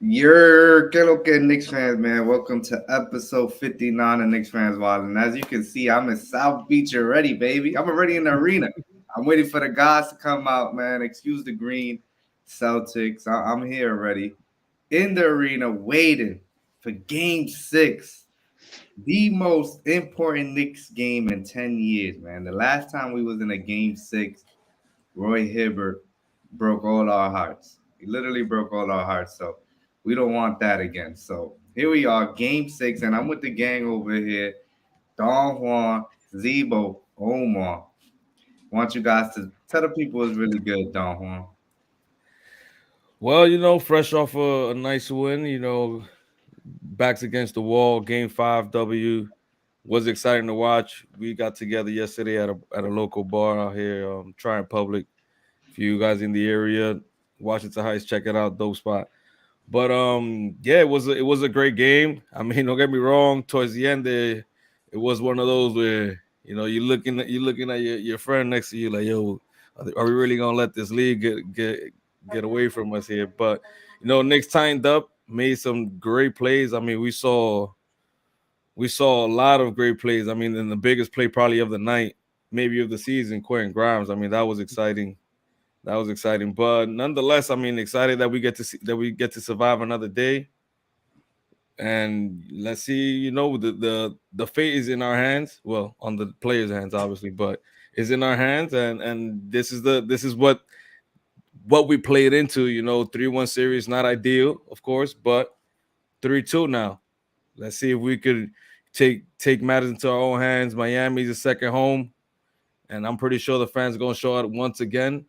¿Qué lo que Knicks fans, man? Welcome to episode 59 of Knicks Fans Wild. And as you can see, I'm in South Beach already, baby. I'm already in the arena. I'm waiting for the guys to come out, man. Excuse the green Celtics. I'm here already in the arena waiting for game 6. The most important Knicks game in 10 years, man. The last time we was in a game 6, Roy Hibbert broke all our hearts. He literally broke all our hearts. So we don't want that again. So here we are, game 6, and I'm with the gang over here. Don Juan, Zebo, Omar. Want you guys to tell the people it's really good, Don Juan. Well, fresh off a nice win, backs against the wall, game 5 W was exciting to watch. We got together yesterday at a local bar out here, Trying Public. If you guys in the area, Washington Heights, check it out, dope spot. But yeah, it was a great game. I mean, don't get me wrong. Towards the end, there, it was one of those where you're looking at your friend next to you like, yo, are we really gonna let this league get away from us here? But Knicks tightened up, made some great plays. I mean, we saw a lot of great plays. I mean, and the biggest play probably of the night, maybe of the season, Quentin Grimes. I mean, that was exciting. That was exciting, but nonetheless, I mean, excited that we get to survive another day. And let's see, the fate is in our hands. Well, on the players' hands, obviously, but it's in our hands. And this is what we played into. 3-1 series, not ideal, of course, but 3-2 now. Let's see if we could take matters into our own hands. Miami's a second home, and I'm pretty sure the fans are gonna show up once again.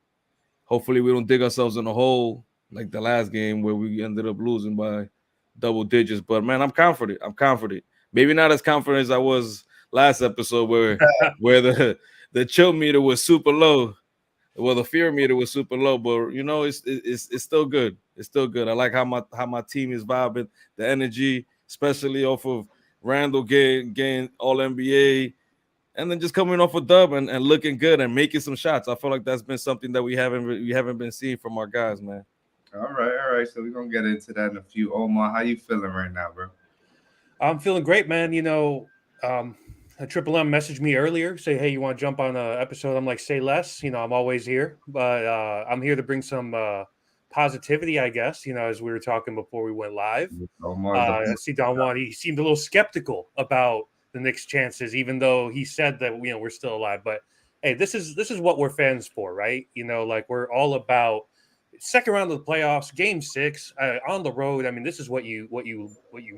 Hopefully, we don't dig ourselves in a hole like the last game where we ended up losing by double digits. But man, I'm confident. I'm confident. Maybe not as confident as I was last episode, where the chill meter was super low. Well, the fear meter was super low, but it's still good. It's still good. I like how my team is vibing, the energy, especially off of Randall getting all NBA, and then just coming off a dub and looking good and making some shots. I feel like that's been something that we haven't been seeing from our guys, man. All right. So we're gonna get into that in a few. Omar, how you feeling right now, bro? I'm feeling great, man. A Triple M messaged me earlier, say, "Hey, you want to jump on an episode?" I'm like, "Say less." I'm always here, but I'm here to bring some positivity, I guess. As we were talking before we went live. Omar's I see Don Juan. He seemed a little skeptical about the Knicks' chances, even though he said that we're still alive. But hey, this is what we're fans for, right? Like we're all about second round of the playoffs, game 6 on the road. I mean, this is what you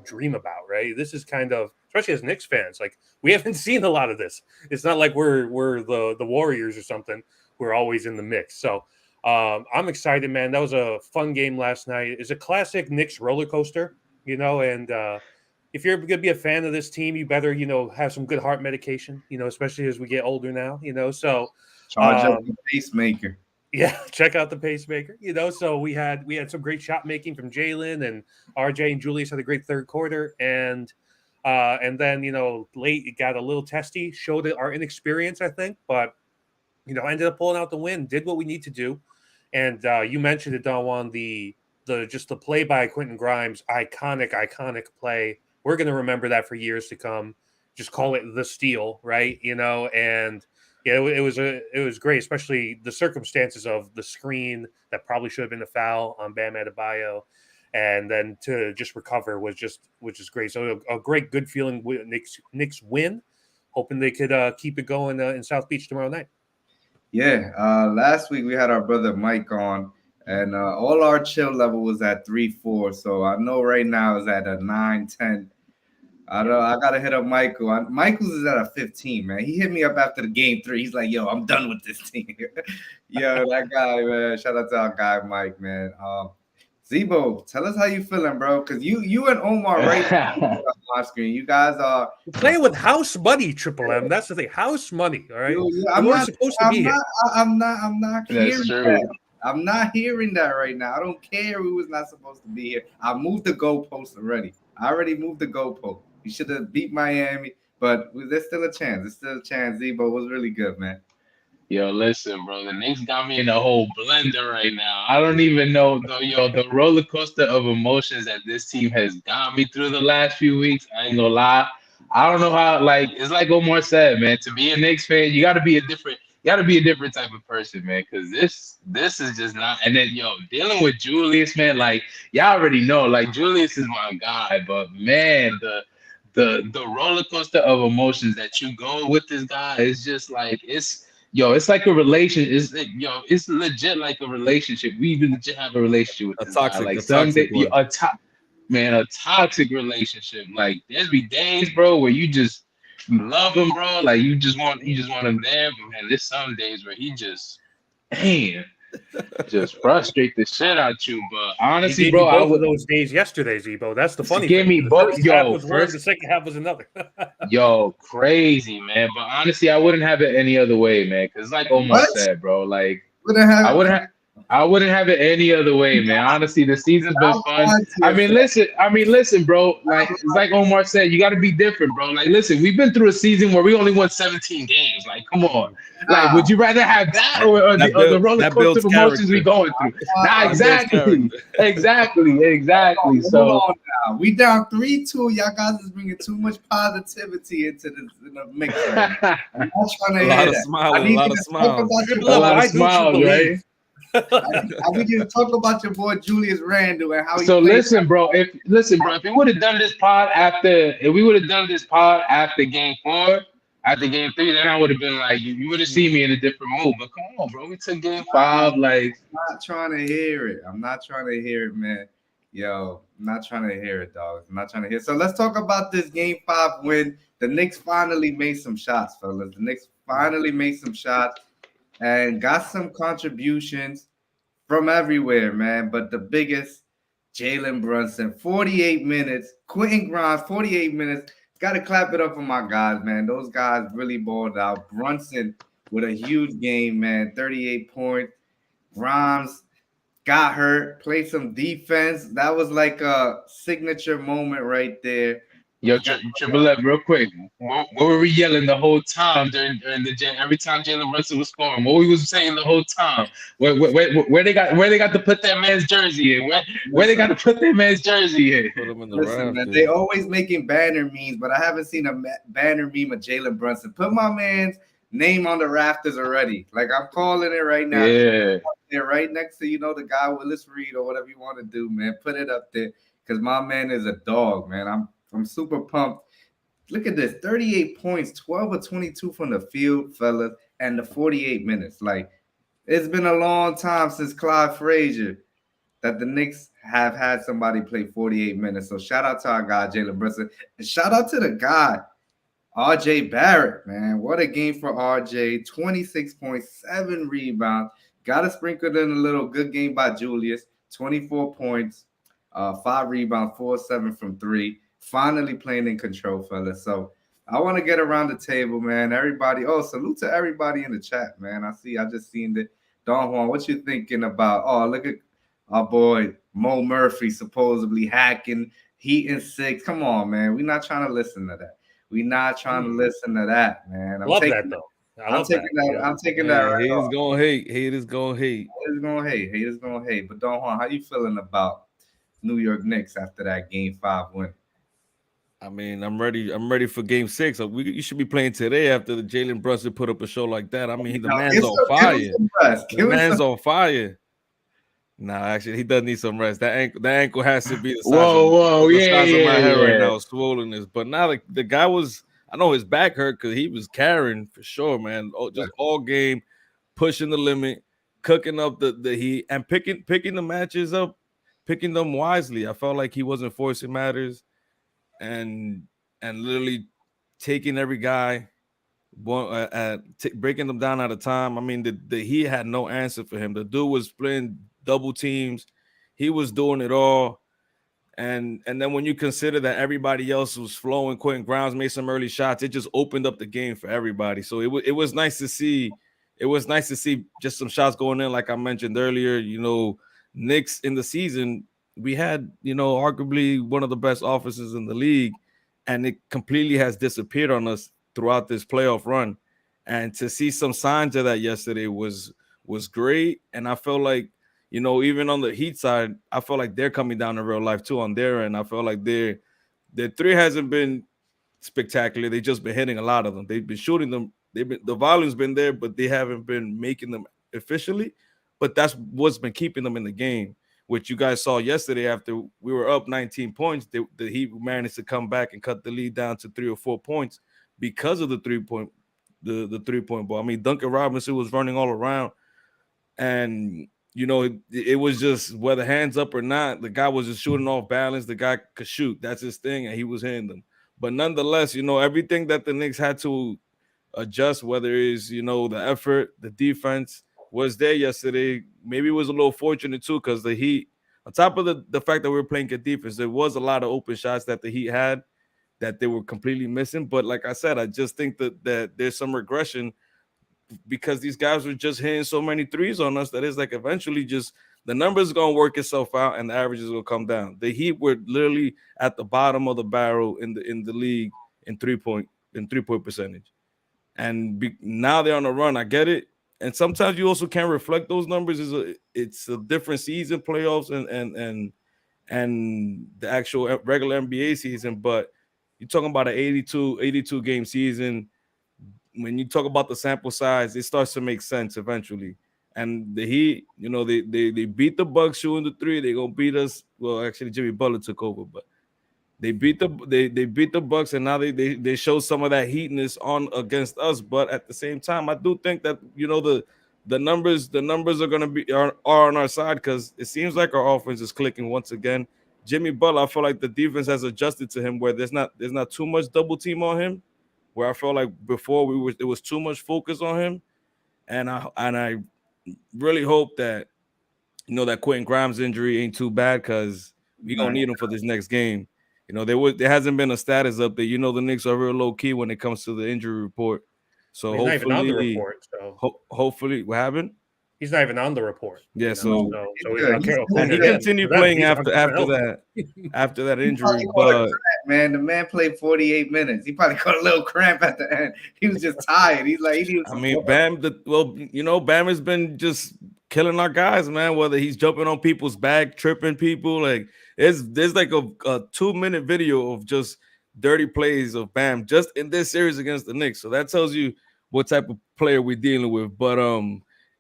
dream about, right? This is kind of, especially as Knicks fans, like we haven't seen a lot of this. It's not like we're the Warriors or something. We're always in the mix. So I'm excited, man. That was a fun game last night. It's a classic Knicks roller coaster, and if you're going to be a fan of this team, you better, have some good heart medication, especially as we get older now, So, charge up the pacemaker. yeah, check out the pacemaker. So we had some great shot making from Jalen, and RJ and Julius had a great third quarter, and then late it got a little testy, showed our inexperience, I think, but ended up pulling out the win, did what we need to do, and you mentioned it, Don Juan, the play by Quentin Grimes, iconic play. We're gonna remember that for years to come. Just call it the steal, right? And yeah, it was great, especially the circumstances of the screen that probably should have been a foul on Bam Adebayo, and then to just recover which is great. So a great, good feeling with Knicks win. Hoping they could keep it going in South Beach tomorrow night. Yeah, last week we had our brother Mike on, and all our chill level was at 3-4. So I know right now is at a 9-10. I know I gotta hit up Michael. Michael's is at a 15, man. He hit me up after the game 3. He's like, "Yo, I'm done with this team." Yo, that guy, man. Shout out to our guy Mike, man. Zebo, tell us how you feeling, bro. Cause you and Omar right now on my screen. You guys are We're playing with house money, Triple M. That's the thing, house money. All right, I'm we weren't not. supposed to I'm be here. not. I'm not That's hearing true. that. I'm not hearing that right now. I don't care who was not supposed to be here. I moved the goalpost already. I already moved the goalpost. You should have beat Miami, but there's still a chance. There's still a chance. Zebo was really good, man. Yo, listen, bro. The Knicks got me in a whole blender right now. I don't even know, though, yo, the roller coaster of emotions that this team has got me through the last few weeks. I ain't gonna lie. I don't know how. Like, it's like Omar said, man. To be a Knicks fan, you got to be a different. You got to be a different type of person, man. Because this is just not. And then, yo, dealing with Julius, man. Like, y'all already know. Like, Julius is my guy, but man, the roller coaster of emotions that you go with this guy is just like it's like a relation. It's legit like a relationship. We even legit have a relationship with A this guy. toxic, Like a toxic Sunday, one. a toxic relationship. Like there's be days, bro, where you love him, bro. Like you just want him there. But man, there's some days where he man, just frustrate the shit out you. But He honestly, gave you bro, I both of would those days yesterday, Zebo. That's the funny give thing. me The both. first half Yo, was one, the first. second half was another. Yo, crazy, man. But honestly, I wouldn't have it any other way, man. Cause like Omar What? said, bro, like What the I hell? wouldn't have I wouldn't have it any other way, man. Honestly, the season's been I'm fun. on to you, fam. I mean, listen, bro. Like it's like Omar said, you got to be different, bro. Like, listen, we've been through a season where we only won 17 games. Like, come on. Like, Nah, would you rather have that or the roller That coaster builds of emotions we character. going through? Nah, That builds exactly, character. exactly. hold So on now. We down 3-2. Y'all guys is bringing too much positivity into the mix right now. I'm not trying A to lot hear of that. I smiling, a need lot you of to talk smiles. about your Triple a M, boy. lot of why don't you smiles, right? believe? I need you to talk about your boy Julius Randle and how he So played. if we would have done this pod if we would have done this pod after game 4, after game 3, then I would have been like, you would have seen me in a different mood. But come on, bro, we took game 5, like, I'm not trying to hear it. I'm not trying to hear it, man. Yo, I'm not trying to hear it, dog. I'm not trying to hear it. So let's talk about this game 5 win. The Knicks finally made some shots, fellas. The Knicks finally made some shots and got some contributions from everywhere, man. But the biggest, Jalen Brunson, 48 minutes. Quentin Grimes, 48 minutes. Got to clap it up for my guys, man. Those guys really balled out. Brunson with a huge game, man. 38 points. Grimes got hurt, played some defense. That was like a signature moment right there. yo, Got Triple F, real quick. What were we yelling the whole time every time Jalen Brunson was scoring? What we was saying the whole time? Where they got to put that man's jersey in? Where they listen, got to put that man's jersey in? Put him in the listen, man. rafters. They always making banner memes, but I haven't seen a banner meme of Jalen Brunson. Put my man's name on the rafters already. Like I'm calling it right now. Yeah. There, right next to the guy Willis Reed or whatever you want to do, man. Put it up there because my man is a dog, man. I'm super pumped. Look at this: 38 points, 12 or 22 from the field, fellas, and the 48 minutes. Like it's been a long time since Clyde Frazier that the Knicks have had somebody play 48 minutes. So shout out to our guy Jalen Brunson, and shout out to the guy RJ Barrett, man. What a game for RJ. 26.7 rebounds. Got to sprinkle in a little good game by Julius. 24 points, 5 rebounds, 4-7 from 3. Finally playing in control, fellas. So I want to get around the table, man. Everybody, salute to everybody in the chat, man. I just seen it. Don Juan, what you thinking about? Oh, look at our boy Mo Murphy supposedly hacking, Heat and 6. Come on, man. We're not trying to listen to that. We not trying to listen to that, man. Love that though. I'm taking that. I'm taking that right Haters off. gonna hate. Haters gonna hate. Haters gonna hate. Haters gonna hate. But Don Juan, how you feeling about New York Knicks after that game 5 win? I mean, I'm ready. I'm ready for game 6. You should be playing today after the Jalen Brunson put up a show like that. I mean, the Now, man's on give fire. him some rest. The Give him man's some. on fire. Nah, actually, he does need some rest. That ankle has to be the size Whoa, the yeah, size of my yeah, head right yeah. now, swollenness. But now the guy was, I know his back hurt because he was carrying for sure, man. Just all game, pushing the limit, cooking up the heat, and picking the matches up, picking them wisely. I felt like he wasn't forcing matters, and literally taking every guy, breaking them down at a time. I mean, he had no answer for him. The dude was playing double teams. He was doing it all. And then when you consider that everybody else was flowing, Quentin Grimes made some early shots, it just opened up the game for everybody. So it was nice to see. It was nice to see just some shots going in, like I mentioned earlier. Knicks in the season, we had, arguably one of the best offenses in the league, and it completely has disappeared on us throughout this playoff run. And to see some signs of that yesterday was great. And I felt like, even on the Heat side, I felt like they're coming down in real life too on their end. I felt like their three hasn't been spectacular. They've just been hitting a lot of them. They've been shooting them. The volume's been there, but they haven't been making them efficiently. But that's what's been keeping them in the game. Which you guys saw yesterday after we were up 19 points, the Heat managed to come back and cut the lead down to 3 or 4 points because of the 3-point the 3-point ball. I mean, Duncan Robinson was running all around, and it was just whether hands up or not, the guy was just shooting off balance. The guy could shoot. That's his thing, and he was hitting them. But nonetheless, everything that the Knicks had to adjust, whether it's, the effort, the defense was there yesterday. Maybe it was a little fortunate too, because the Heat, on top of the fact that we were playing good defense, there was a lot of open shots that the Heat had that they were completely missing. But like I said, I just think that there's some regression because these guys were just hitting so many threes on us that it's like eventually just the numbers are going to work itself out and the averages will come down. The Heat were literally at the bottom of the barrel in the league in three-point percentage. And now they're on a run. I get it. And sometimes you also can't reflect those numbers. It's a different season, playoffs and the actual regular NBA season. But you're talking about an 82 game season. When you talk about the sample size, it starts to make sense eventually. And the Heat, they beat the Bucks shooting the three. They're gonna beat us. Well, actually, Jimmy Butler took over, but they beat the Bucks, and now they show some of that heatness on against us. But at the same time, I do think that the numbers are gonna are on our side because it seems like our offense is clicking once again. Jimmy Butler, I feel like the defense has adjusted to him where there's not too much double team on him. Where I felt like before there was too much focus on him, and I really hope that that Quentin Grimes injury ain't too bad because we gonna need him for this next game. There hasn't been a status update. The Knicks are real low key when it comes to the injury report. So he's hopefully, not even on the report. So hopefully, what happened? He's not even on the report. Yeah, so we don't care. And he continued playing after that injury. But man, the man played 48 minutes. He probably caught a little cramp at the end. He was just tired. He's like, Bam. Bam has been just killing our guys, man. Whether he's jumping on people's back, tripping people, like there's like a 2-minute video of just dirty plays of Bam just in this series against the Knicks. So that tells you what type of player we're dealing with. But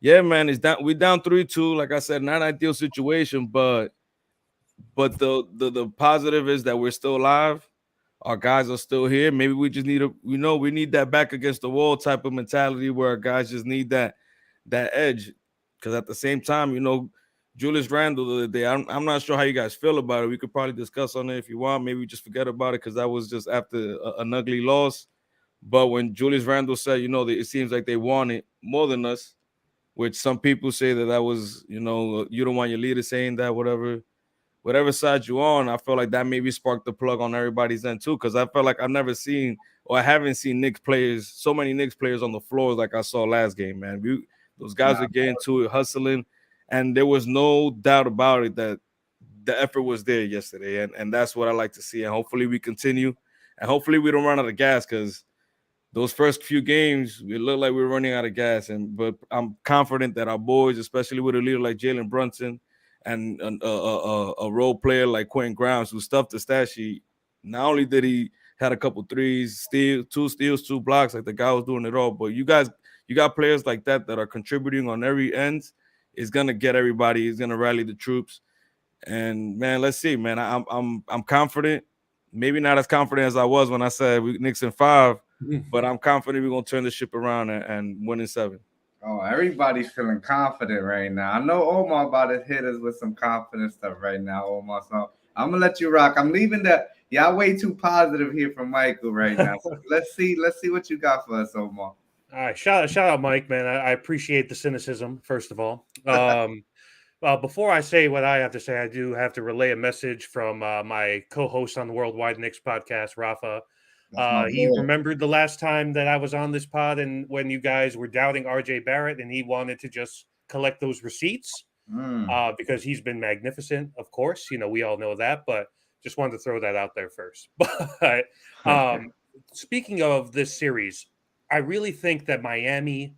yeah, man, we're down 3-2. Like I said, not an ideal situation, but the positive is that we're still alive. Our guys are still here. Maybe we just need we need that back against the wall type of mentality where our guys just need that edge. Because at the same time, Julius Randle the other day, I'm not sure how you guys feel about it. We could probably discuss on it if you want. Maybe we just forget about it because that was just after an ugly loss. But when Julius Randle said, it seems like they want it more than us, which some people say that was, you don't want your leader saying that, whatever side you're on, I feel like that maybe sparked the plug on everybody's end too. Because I felt like I haven't seen so many Knicks players on the floor like I saw last game, man. Those guys were getting to it, hustling, and there was no doubt about it that the effort was there yesterday, and that's what I like to see. And hopefully we continue, and hopefully we don't run out of gas because those first few games, it looked like we were running out of gas. But I'm confident that our boys, especially with a leader like Jalen Brunson and a role player like Quentin Grimes, who stuffed the stat sheet, not only did he had a couple threes, 2 steals, 2 blocks, like the guy was doing it all. But you got players like that are contributing on every end. Is gonna get everybody. He's gonna rally the troops. And man, let's see, man. I'm confident. Maybe not as confident as I was when I said we Knicks in 5. But I'm confident we're gonna turn the ship around and win in 7. Oh, everybody's feeling confident right now. I know Omar about to hit us with some confident stuff right now, Omar. So I'm gonna let you rock. I'm leaving that. Y'all way too positive here from Michael right now. So let's see what you got for us, Omar. All right, shout out, Mike, man. I appreciate the cynicism, first of all. Before I say what I have to say, I do have to relay a message from my co-host on the Worldwide Knicks podcast, Rafa. He remembered the last time that I was on this pod and when you guys were doubting RJ Barrett, and he wanted to just collect those receipts because he's been magnificent, of course. We all know that, but just wanted to throw that out there first. But speaking of this series, I really think that Miami,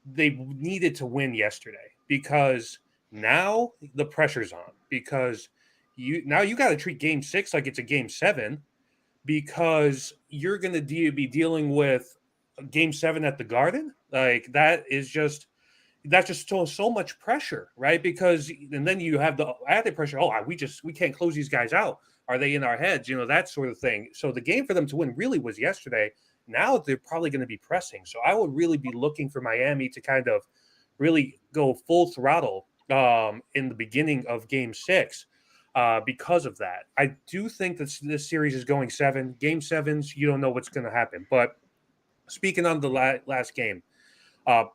they needed to win yesterday because now the pressure's on, because you got to treat game 6 like it's a game 7, because you're going to be dealing with game 7 at the Garden. Like that's just so much pressure, right? Because and then you have the added pressure. Oh, we can't close these guys out. Are they in our heads? That sort of thing. So the game for them to win really was yesterday. Now they're probably going to be pressing. So I would really be looking for Miami to kind of really go full throttle in the beginning of game 6 because of that. I do think that this series is going 7. Game 7s, you don't know what's going to happen. But speaking on the last game,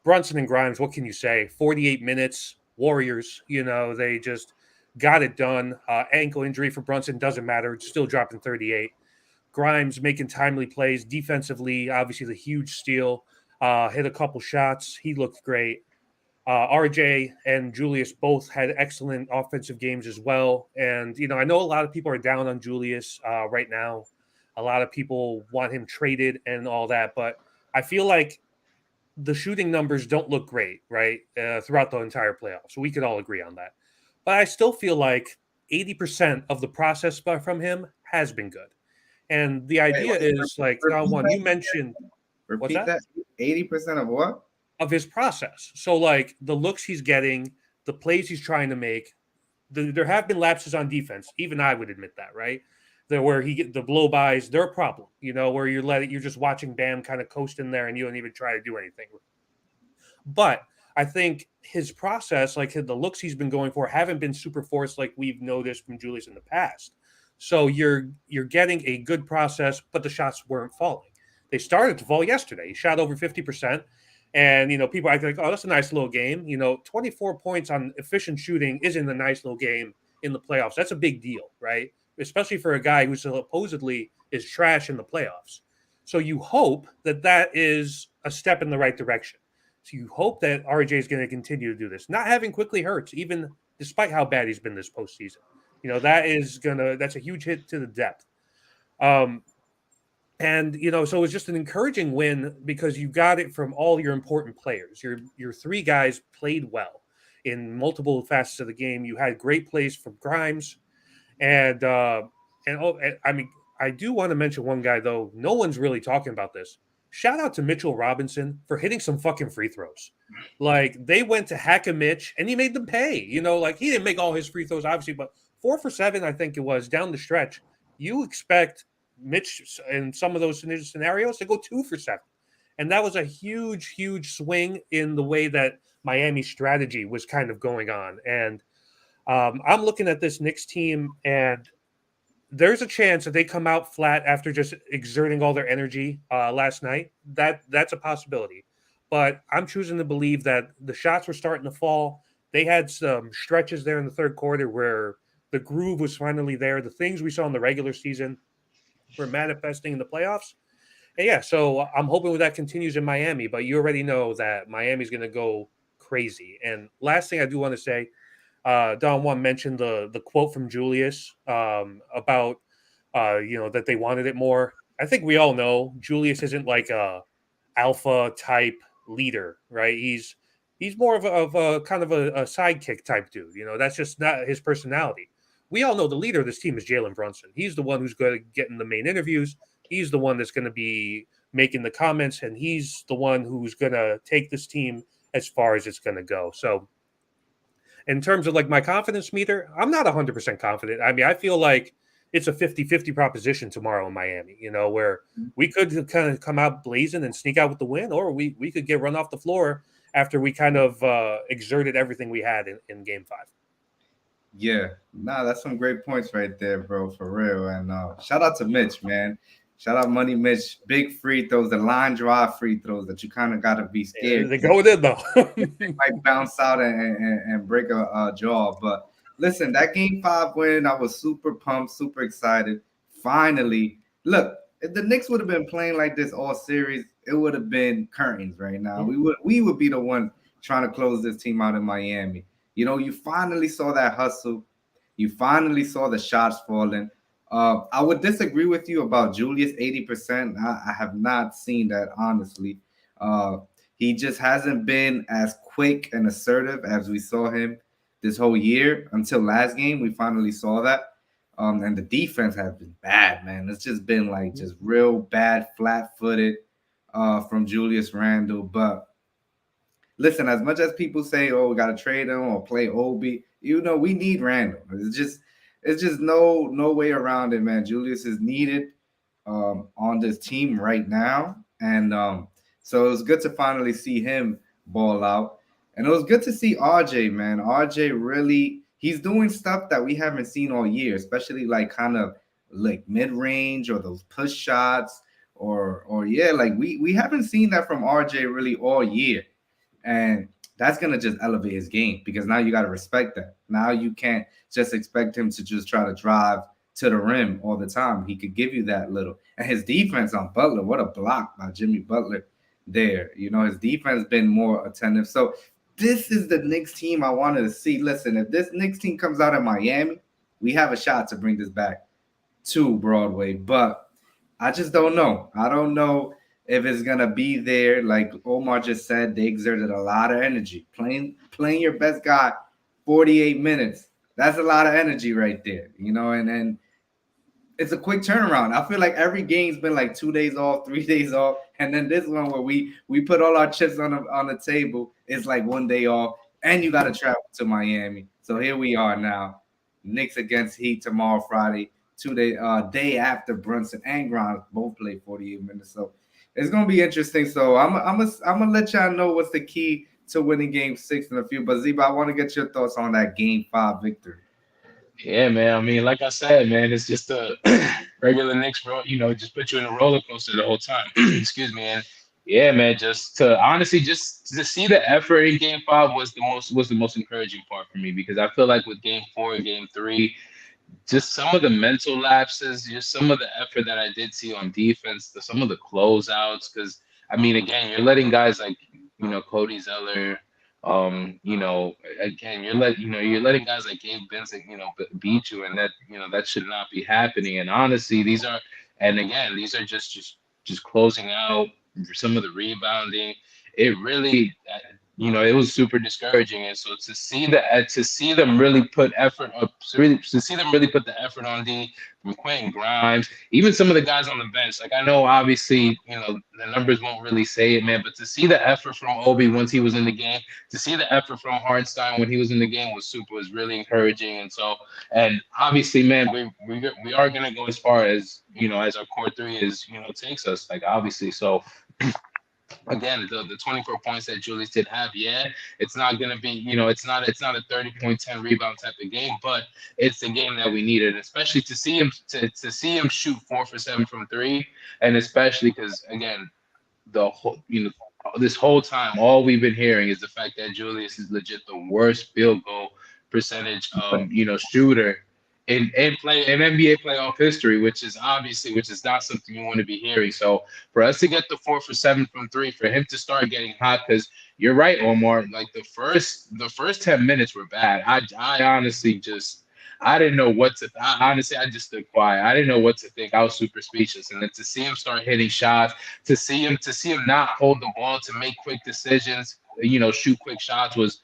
Brunson and Grimes, what can you say? 48 minutes, Warriors, they just got it done. Ankle injury for Brunson doesn't matter. Still dropping 38. Grimes making timely plays defensively. Obviously, the huge steal. Hit a couple shots. He looked great. RJ and Julius both had excellent offensive games as well. And, I know a lot of people are down on Julius right now. A lot of people want him traded and all that. But I feel like the shooting numbers don't look great, right, throughout the entire playoffs. So we could all agree on that. But I still feel like 80% of the process from him has been good. And the idea is like, one, you mentioned. Repeat that? 80% of what? Of his process. So like the looks he's getting, the plays he's trying to make, there have been lapses on defense. Even I would admit that, right? Where he get the blow-bys, they're a problem, where you're just watching Bam kind of coast in there and you don't even try to do anything. But I think his process, like the looks he's been going for, haven't been super forced like we've noticed from Julius in the past. So you're getting a good process, but the shots weren't falling. They started to fall yesterday. He shot over 50%. And, people act like, oh, that's a nice little game. 24 points on efficient shooting isn't a nice little game in the playoffs. That's a big deal, right? Especially for a guy who supposedly is trash in the playoffs. So you hope that is a step in the right direction. So you hope that RJ is going to continue to do this. Not having quickly hurts, even despite how bad he's been this postseason. That's a huge hit to the depth. And, so it's just an encouraging win because you got it from all your important players. Your 3 guys played well in multiple facets of the game. You had great plays from Grimes. And I mean, I do want to mention one guy, though. No one's really talking about this. Shout out to Mitchell Robinson for hitting some fucking free throws. Like, they went to hack a Mitch, and he made them pay. Like, he didn't make all his free throws, obviously, but 4 for 7, I think it was, down the stretch. You expect Mitch in some of those scenarios to go 2 for 7. And that was a huge, huge swing in the way that Miami's strategy was kind of going on. And I'm looking at this Knicks team, and there's a chance that they come out flat after just exerting all their energy last night. That's a possibility. But I'm choosing to believe that the shots were starting to fall. They had some stretches there in the third quarter where the groove was finally there. The things we saw in the regular season were manifesting in the playoffs. And yeah, so I'm hoping that continues in Miami. But you already know that Miami's going to go crazy. And last thing I do want to say, Don Juan mentioned the quote from Julius about that they wanted it more. I think we all know Julius isn't like a alpha type leader, right? He's more of a kind of a sidekick type dude. That's just not his personality. We all know the leader of this team is Jalen Brunson. He's the one who's going to get in the main interviews. He's the one that's going to be making the comments, and he's the one who's going to take this team as far as it's going to go. So in terms of like my confidence meter, I'm not 100% confident. I mean, I feel like it's a 50-50 proposition tomorrow in Miami, where we could kind of come out blazing and sneak out with the win, or we could get run off the floor after we kind of exerted everything we had in game 5. Yeah, that's some great points right there, bro, for real. And shout out to Mitch, man. Shout out Money Mitch. Big free throws, the line drive free throws that you kind of got to be scared. Yeah, they go in, though. They might bounce out and break a jaw. But listen, that game 5 win, I was super pumped, super excited. Finally, look, if the Knicks would have been playing like this all series, it would have been curtains right now. We would be the one trying to close this team out in Miami. You finally saw that hustle. You finally saw the shots falling. I would disagree with you about Julius 80%. I have not seen that, honestly. Uh, he just hasn't been as quick and assertive as we saw him this whole year until last game. We finally saw that. And the defense has been bad, man. It's just been like just real bad, flat footed from Julius Randle. But listen, as much as people say, "Oh, we got to trade him or play Obi," we need Randall. It's just no way around it, man. Julius is needed on this team right now, and so it was good to finally see him ball out, and it was good to see RJ, man. RJ really he's doing stuff that we haven't seen all year, especially like kind of like mid range or those push shots. Or yeah, like we haven't seen that from RJ really all year, and that's gonna just elevate his game because now you got to respect that. Now you can't just expect him to just try to drive to the rim all the time. He could give you that little. And his defense on Butler, what a block by Jimmy Butler there. His defense been more attentive. So this is the Knicks team I wanted to see. Listen, if this Knicks team comes out in Miami, we have a shot to bring this back to Broadway. But I just don't know. I don't know if it's gonna be there. Like Omar just said, they exerted a lot of energy. Playing your best guy 48 minutes. That's a lot of energy right there. And then it's a quick turnaround. I feel like every game's been like 2 days off, 3 days off, and then this one where we put all our chips on the table, it's like 1 day off, and you got to travel to Miami. So here we are now, Knicks against Heat tomorrow, Friday, day after Brunson and Grimes both play 48 minutes. So it's gonna be interesting. So I'm gonna let y'all know what's the key to winning Game 6 in a few. But Zeba, I want to get your thoughts on that Game 5 victory. Yeah, man. I mean, like I said, man, it's just a regular Knicks, bro. Just put you in a roller coaster the whole time. Excuse me. And yeah, man, just to honestly just to see the effort in Game 5 was the most encouraging part for me because I feel like with Game 4 and Game 3, just some of the mental lapses, just some of the effort that I did see on defense, some of the closeouts. Because I mean, again, you're letting guys like Cody Zeller, again, you're letting guys like Gabe Vincent, beat you, and that should not be happening. And honestly, these are just closing out some of the rebounding. It really, it was super discouraging. And so to see them really put effort up, to see them really put the effort on D from Quentin Grimes, even some of the guys on the bench. Like I know, obviously, the numbers won't really say it, man, but to see the effort from Obi once he was in the game, to see the effort from Hardenstein when he was in the game was really encouraging. And so, and obviously, man, we are gonna go as far as as our core three is takes us. Like obviously, so again, the 24 points that Julius did have, yeah, it's not gonna be, it's not a 30 point 10 rebound type of game, but it's the game that we needed, especially to see him shoot 4 for 7 from three, and especially because again, the whole this whole time all we've been hearing is the fact that Julius is legit the worst field goal percentage shooter in NBA playoff history, which is not something you want to be hearing. So for us to get the 4 for 7 from three, for him to start getting hot, because you're right, Omar. Like the first 10 minutes were bad. I honestly just I didn't know what to. Honestly, I just stood quiet. I didn't know what to think. I was super speechless. And then to see him start hitting shots, to see him not hold the ball, to make quick decisions, shoot quick shots was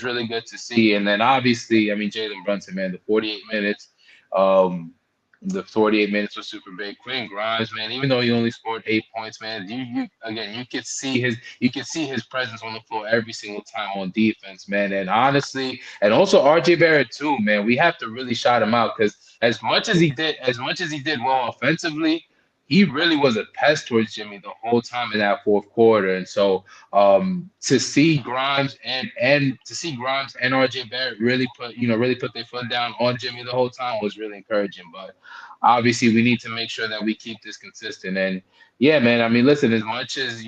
really good to see. And then obviously, I mean, Jalen Brunson, man, the 48 minutes. Um, the 48 minutes was super big. Quentin Grimes, man, even though he only scored 8 points, man, you again you could see his presence on the floor every single time on defense, man. And honestly, and also RJ Barrett too, man. We have to really shout him out because as much as he did well offensively, he really was a pest towards Jimmy the whole time in that fourth quarter. And so to see Grimes and RJ Barrett really put their foot down on Jimmy the whole time was really encouraging. But obviously we need to make sure that we keep this consistent. And yeah, man, I mean, listen, as much as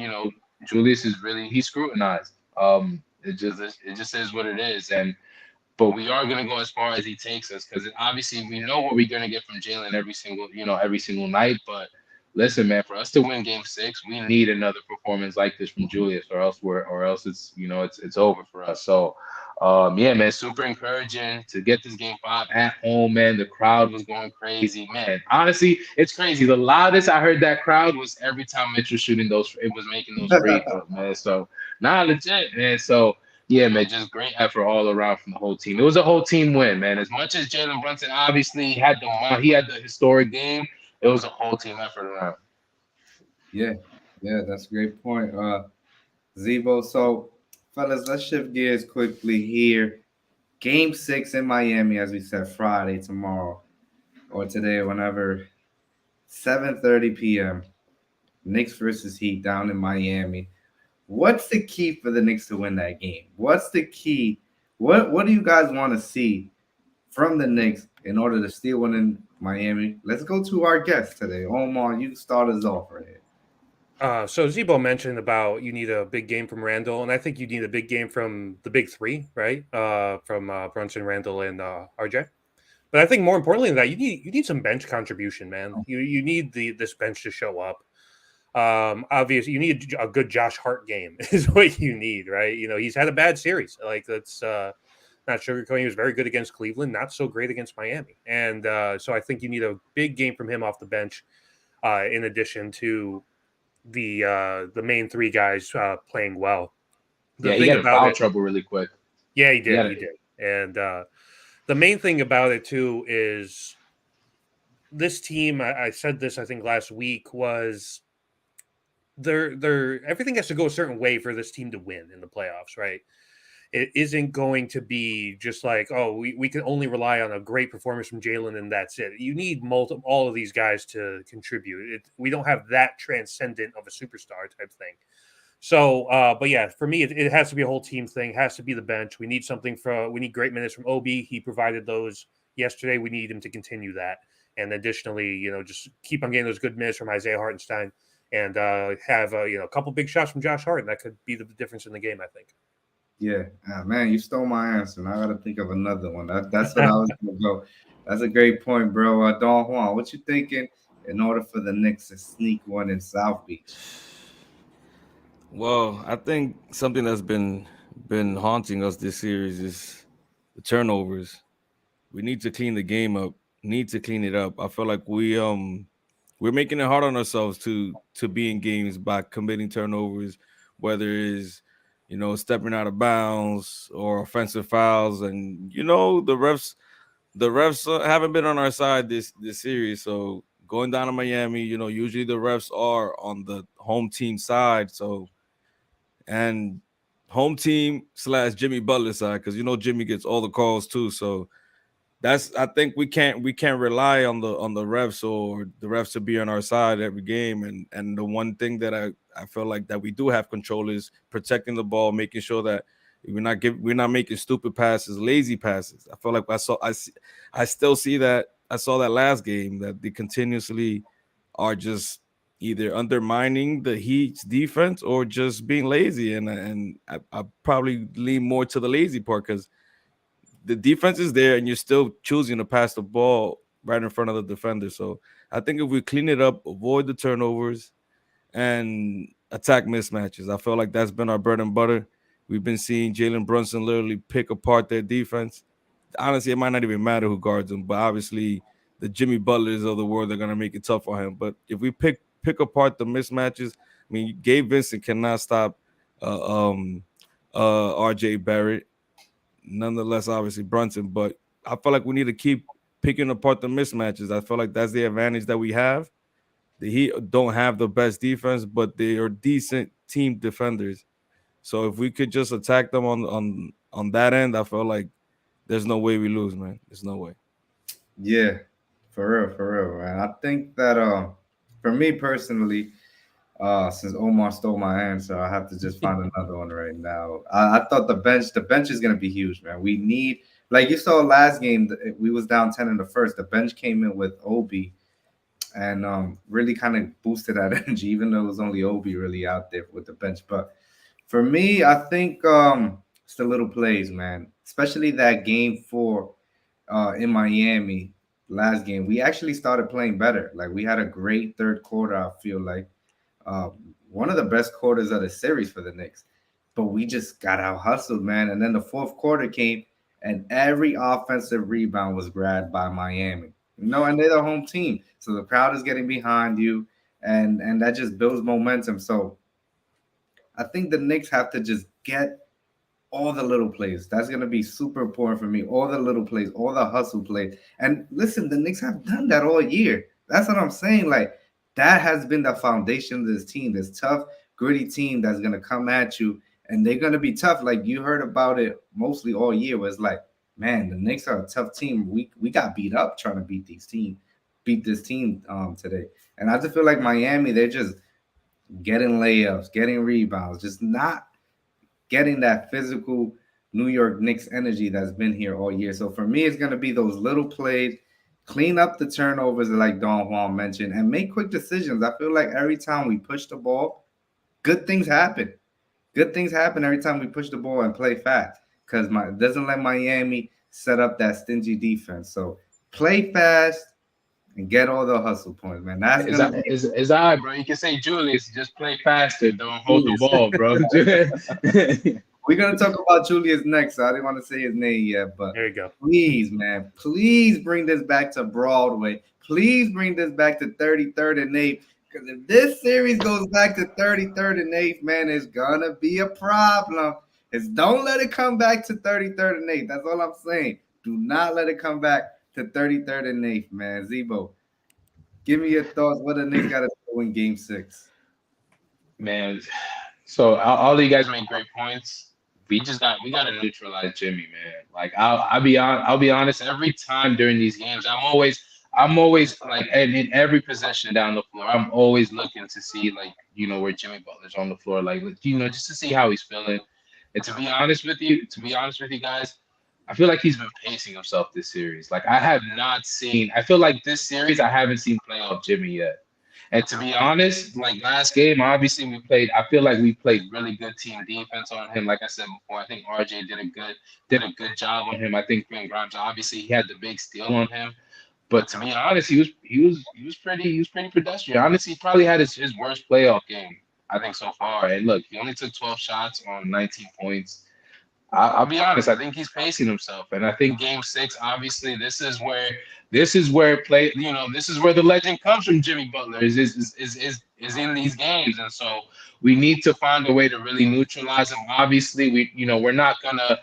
Julius is really he's scrutinized. It just is what it is. And but we are going to go as far as he takes us because obviously we know what we're going to get from Jalen every single night. But listen, man, for us to win Game 6, we need another performance like this from Julius, or else it's over for us. So, Yeah, man, super encouraging to get this game 5 at home, man. The crowd was going crazy, man. Honestly, it's crazy. The loudest I heard that crowd was every time Mitch was shooting those, it was making those free throws, man. So, nah, legit, man. So, yeah, man, just great effort all around from the whole team. It was a whole team win, man. As much as Jalen Brunson obviously had he had the historic game, it was a whole team effort around. Yeah, yeah, that's a great point. Zebo. So, fellas, let's shift gears quickly here. Game 6 in Miami, as we said, Friday, tomorrow, or today, whenever, 7:30 p.m. Knicks versus Heat down in Miami. What's the key for the Knicks to win that game? What's the key? What do you guys want to see from the Knicks in order to steal one in Miami? Let's go to our guest today. Omar, you start us off right here. So Zebo mentioned about you need a big game from Randall, and I think you need a big game from the big three, right? From Brunson, Randall, and RJ. But I think more importantly than that, you need some bench contribution, man. You need this bench to show up. Obviously, you need a good Josh Hart game is what you need, right? He's had a bad series. Like that's not sugarcoating. He was very good against Cleveland, not so great against Miami, and so I think you need a big game from him off the bench. In addition to the main three guys playing well. The Yeah, he thing got in about foul it, trouble really quick. yeah, he He did, got he did, and the main thing about it too is this team. I said this I think last week was they're everything has to go a certain way for this team to win in the playoffs, right? It isn't going to be just like, oh, we can only rely on a great performance from Jalen and that's it. You need all of these guys to contribute. We don't have that transcendent of a superstar type thing. So, but yeah, for me, it has to be a whole team thing. It has to be the bench. We need we need great minutes from Obi. He provided those yesterday. We need him to continue that. And additionally, just keep on getting those good minutes from Isaiah Hartenstein and have, a couple big shots from Josh Hart. And that could be the difference in the game, I think. Yeah, man, you stole my answer. Now I got to think of another one. That's what I was going to go. That's a great point, bro. Don Juan, what you thinking in order for the Knicks to sneak one in South Beach? Well, I think something that's been haunting us this series is the turnovers. We need to clean the game up. Need to clean it up. I feel like we're making it hard on ourselves to be in games by committing turnovers, whether it's stepping out of bounds or offensive fouls, and the refs haven't been on our side this series. So going down to Miami, usually the refs are on the home team side. So and home team / Jimmy Butler side because Jimmy gets all the calls too. So I think we can't rely on the refs or the refs to be on our side every game. And the one thing that I feel like that we do have control is protecting the ball, making sure that we're not making stupid passes, lazy passes. I feel like I still see that. I saw that last game that they continuously are just either undermining the Heat's defense or just being lazy. And I probably lean more to the lazy part because the defense is there and you're still choosing to pass the ball right in front of the defender. So I think if we clean it up, avoid the turnovers, and attack mismatches, I feel like that's been our bread and butter. We've been seeing Jalen Brunson literally pick apart their defense. Honestly, it might not even matter who guards him, but obviously the Jimmy Butlers of the world are gonna make it tough on him. But if we pick apart the mismatches, I mean, Gabe Vincent cannot stop RJ Barrett. Nonetheless, obviously Brunson, but I feel like we need to keep picking apart the mismatches. I feel like that's the advantage that we have. The Heat don't have the best defense, but they are decent team defenders. So if we could just attack them on that end, I feel like there's no way we lose, man. There's no way. Yeah, for real, man. I think that for me personally, since Omar stole my answer, I have to just find another one right now. I thought the bench is gonna be huge, man. We need, like you saw last game, we was down 10 in the first. The bench came in with Obi and really kind of boosted that energy, even though it was only Obi really out there with the bench. But for me, I think it's the little plays, man. Especially that game 4 in Miami last game. We actually started playing better. Like we had a great third quarter, I feel like. One of the best quarters of the series for the Knicks. but we just got out hustled, man. And then the fourth quarter came, and every offensive rebound was grabbed by Miami. And they're the home team, so the crowd is getting behind you, and that just builds momentum. So I think the Knicks have to just get all the little plays. That's going to be super important for me. All the little plays, all the hustle plays. And listen, the Knicks have done that all year. That's what I'm saying. Like, that has been the foundation of this team, this tough, gritty team that's going to come at you. And they're going to be tough. Like, you heard about it mostly all year, was like, man, the Knicks are a tough team. We got beat up trying to beat this team today. And I just feel like Miami, they're just getting layups, getting rebounds, just not getting that physical New York Knicks energy that's been here all year. So for me, it's going to be those little plays, clean up the turnovers, like Don Juan mentioned, and make quick decisions. I feel like every time we push the ball, good things happen. Good things happen every time we push the ball and play fast, because it doesn't let Miami set up that stingy defense. So play fast and get all the hustle points, man. That's Is gonna that be is all right, bro? You can say Julius, just play faster, don't hold the Julius. ball, bro. We're gonna talk about Julius next, so I didn't want to say his name yet, but There you go. please, man, please bring this back to Broadway. Please bring this back to 33rd and 8th. Because if this series goes back to 33rd and 8th, man, it's gonna be a problem. Don't let it come back to 33rd and 8th. That's all I'm saying. Do not let it come back to 33rd and 8th, man. Zebo, give me your thoughts. What the Knicks gotta do in game 6? Man, so all of you guys make great points. We gotta neutralize Jimmy, man. Like I'll be honest. Every time during these games, I'm always like, and in every possession down the floor, I'm always looking to see, like, where Jimmy Butler's on the floor, like, just to see how he's feeling. And to be honest with you guys, I feel like he's been pacing himself this series. Like, I have not seen. I feel like this series I haven't seen playoff Jimmy yet. And to be honest, like last game, obviously we played. I feel like we played really good team defense on him. Like I said before, I think RJ did a good job on him. I think Ben Grimes, obviously, he had the big steal on him. But to be honest, he was pretty pedestrian. Honestly, he probably had his worst playoff game, I think, so far. And look, he only took 12 shots on 19 points. I'll be honest. I think he's pacing himself, and I think Game 6, obviously, this is where play. This is where the legend comes from. Jimmy Butler is in these games, and so we need to find a way to really neutralize him. Obviously, we're not gonna,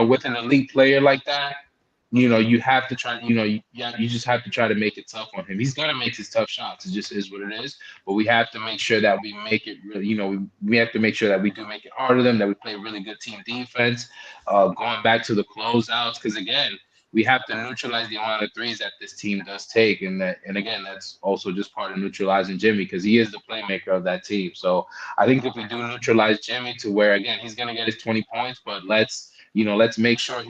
with an elite player like that. You have to try. You just have to try to make it tough on him. He's gonna make his tough shots. It just is what it is. But we have to make sure that we make it really. We have to make sure that we do make it hard on them. That we play really good team defense. Going back to the closeouts, because again, we have to neutralize the amount of threes that this team does take, and again, that's also just part of neutralizing Jimmy, because he is the playmaker of that team. So I think if we do neutralize Jimmy to where, again, he's gonna get his 20 points, but let's make sure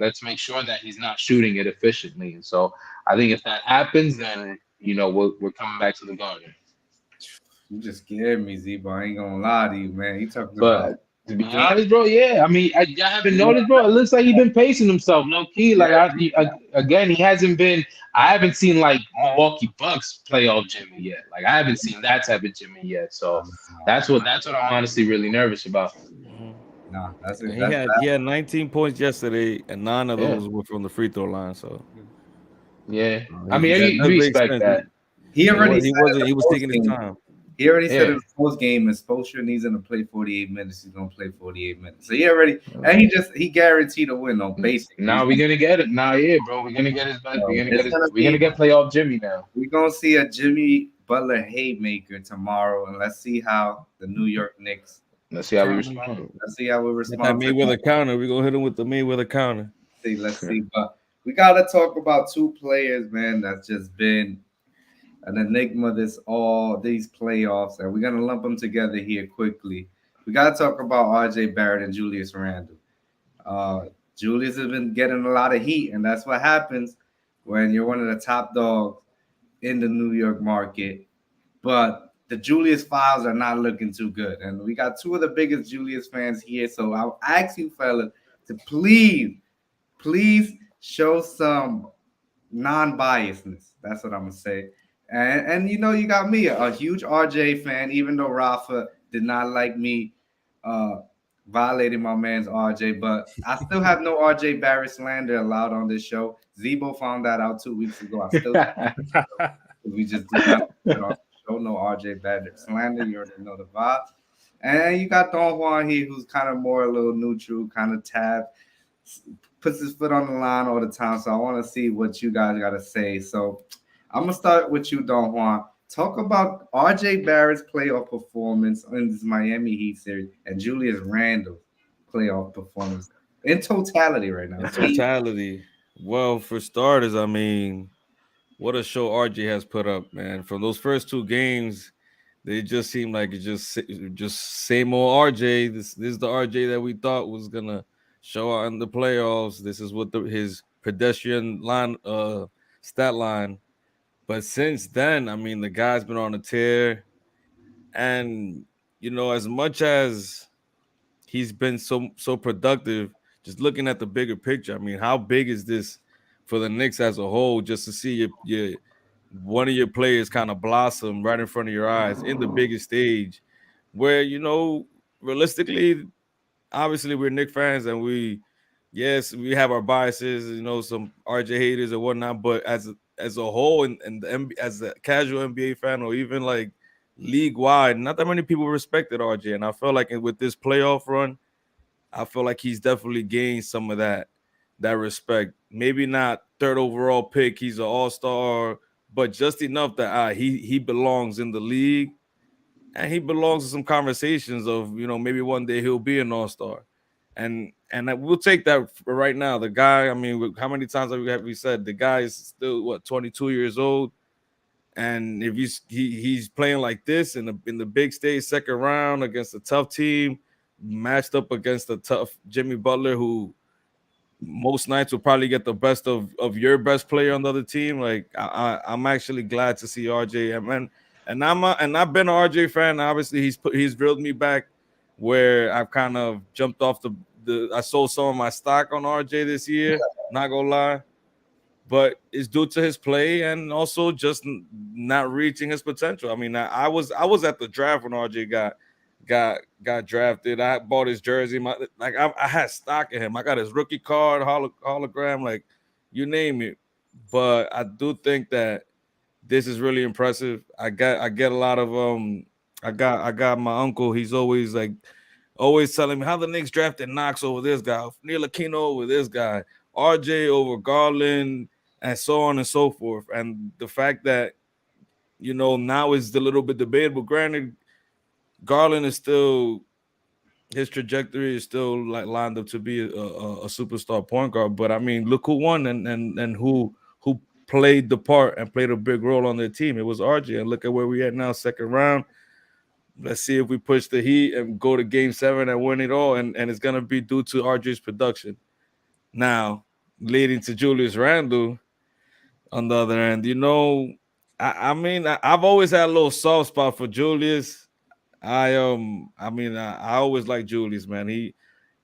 let's make sure that he's not shooting it efficiently. And so I think if that happens, then we're coming back to the Garden. You just scared me, Zebo. I ain't gonna lie to you, man. You talking about But to be honest, bro, yeah, I mean, I haven't noticed, bro. It looks like he's been pacing himself, low key. Like, again, he hasn't been. I haven't seen like Milwaukee Bucks playoff Jimmy yet. Like, I haven't seen that type of Jimmy yet. So that's what I'm honestly really nervous about. nah, that's it. And That's he had 19 points yesterday, and 9 of Yeah, those were from the free throw line. So yeah. I that mean, does we make expect sense. that. he already He said in wasn't. the He was post taking his game. time. He already said in Yeah. the post game, and Spoelstra needs him to play 48 minutes. He's gonna play 48 minutes. So he already, and he guaranteed a win on basic. Now we're gonna get it. Now, yeah, bro. We're gonna get his back. We're gonna get playoff Jimmy now. We're gonna see a Jimmy Butler haymaker tomorrow, and let's see how the New York Knicks. Let's see how we respond. Let's see how we That respond. To Mayweather counter. We're gonna hit him with the Mayweather counter. Let's see. But we gotta talk about two players, man. That's just been an enigma these playoffs, and we're gonna lump them together here quickly. We gotta talk about RJ Barrett and Julius Randle. Julius has been getting a lot of heat, and that's what happens when you're one of the top dogs in the New York market. But the Julius files are not looking too good, and we got two of the biggest Julius fans here. So I'll ask you, fellas, to please show some non-biasness. That's what I'm gonna say. And you got me, a huge RJ fan, even though Rafa did not like me violating my man's RJ, but I still have no RJ Barrett slander allowed on this show. Zebo found that out 2 weeks ago. I still we just do not put on the show no RJ Barrett slander. You already know the vibe. And you got Don Juan here, who's kind of more a little neutral, kind of tab, puts his foot on the line all the time. So I want to see what you guys got to say. So I'm gonna start with you, Don Juan. Talk about RJ Barrett's playoff performance in this Miami Heat series and Julius Randle's playoff performance in totality right now. In totality, well, for starters, I mean, what a show RJ has put up, man. From those first two games, they just seemed like it's just same old RJ. This is the RJ that we thought was gonna show out in the playoffs. This is what his pedestrian line stat line. But since then, I mean, the guy's been on a tear, and as much as he's been so productive, just looking at the bigger picture, I mean, how big is this for the Knicks as a whole? Just to see your one of your players kind of blossom right in front of your eyes in the biggest stage, where realistically, obviously we're Knicks fans and yes, we have our biases, some RJ haters or whatnot, but as a whole, and as a casual NBA fan or even like league wide, not that many people respected RJ, and I felt like with this playoff run, I feel like he's definitely gained some of that respect. Maybe not third overall pick, he's an all-star, but just enough that he belongs in the league and he belongs to some conversations of maybe one day he'll be an all-star. And we'll take that for right now. The guy, I mean, how many times have we said the guy is still 22 years old, and if he's playing like this in the big stage, second round against a tough team, matched up against a tough Jimmy Butler, who most nights will probably get the best of your best player on the other team. Like I'm actually glad to see RJ, and I've been an RJ fan. Obviously, he's reeled me back where I've kind of jumped off the I sold some of my stock on RJ this year. Not gonna lie, but it's due to his play and also just not reaching his potential. I mean, I was at the draft when RJ got drafted. I bought his jersey. I had stock in him. I got his rookie card, hologram, like you name it. But I do think that this is really impressive. I get a lot of I got my uncle. He's always telling me how the Knicks drafted Knox over this guy, Neil Aquino over this guy, RJ over Garland, and so on and so forth. And the fact that now is a little bit debatable. Granted, Garland is still, his trajectory is still like lined up to be a superstar point guard. But I mean, look who won and who played the part and played a big role on their team. It was RJ. And look at where we at now, second round. Let's see if we push the Heat and go to Game 7 and win it all. And it's gonna be due to RJ's production. Now, leading to Julius Randle on the other end, I mean, I've always had a little soft spot for Julius. I always like Julius, man. He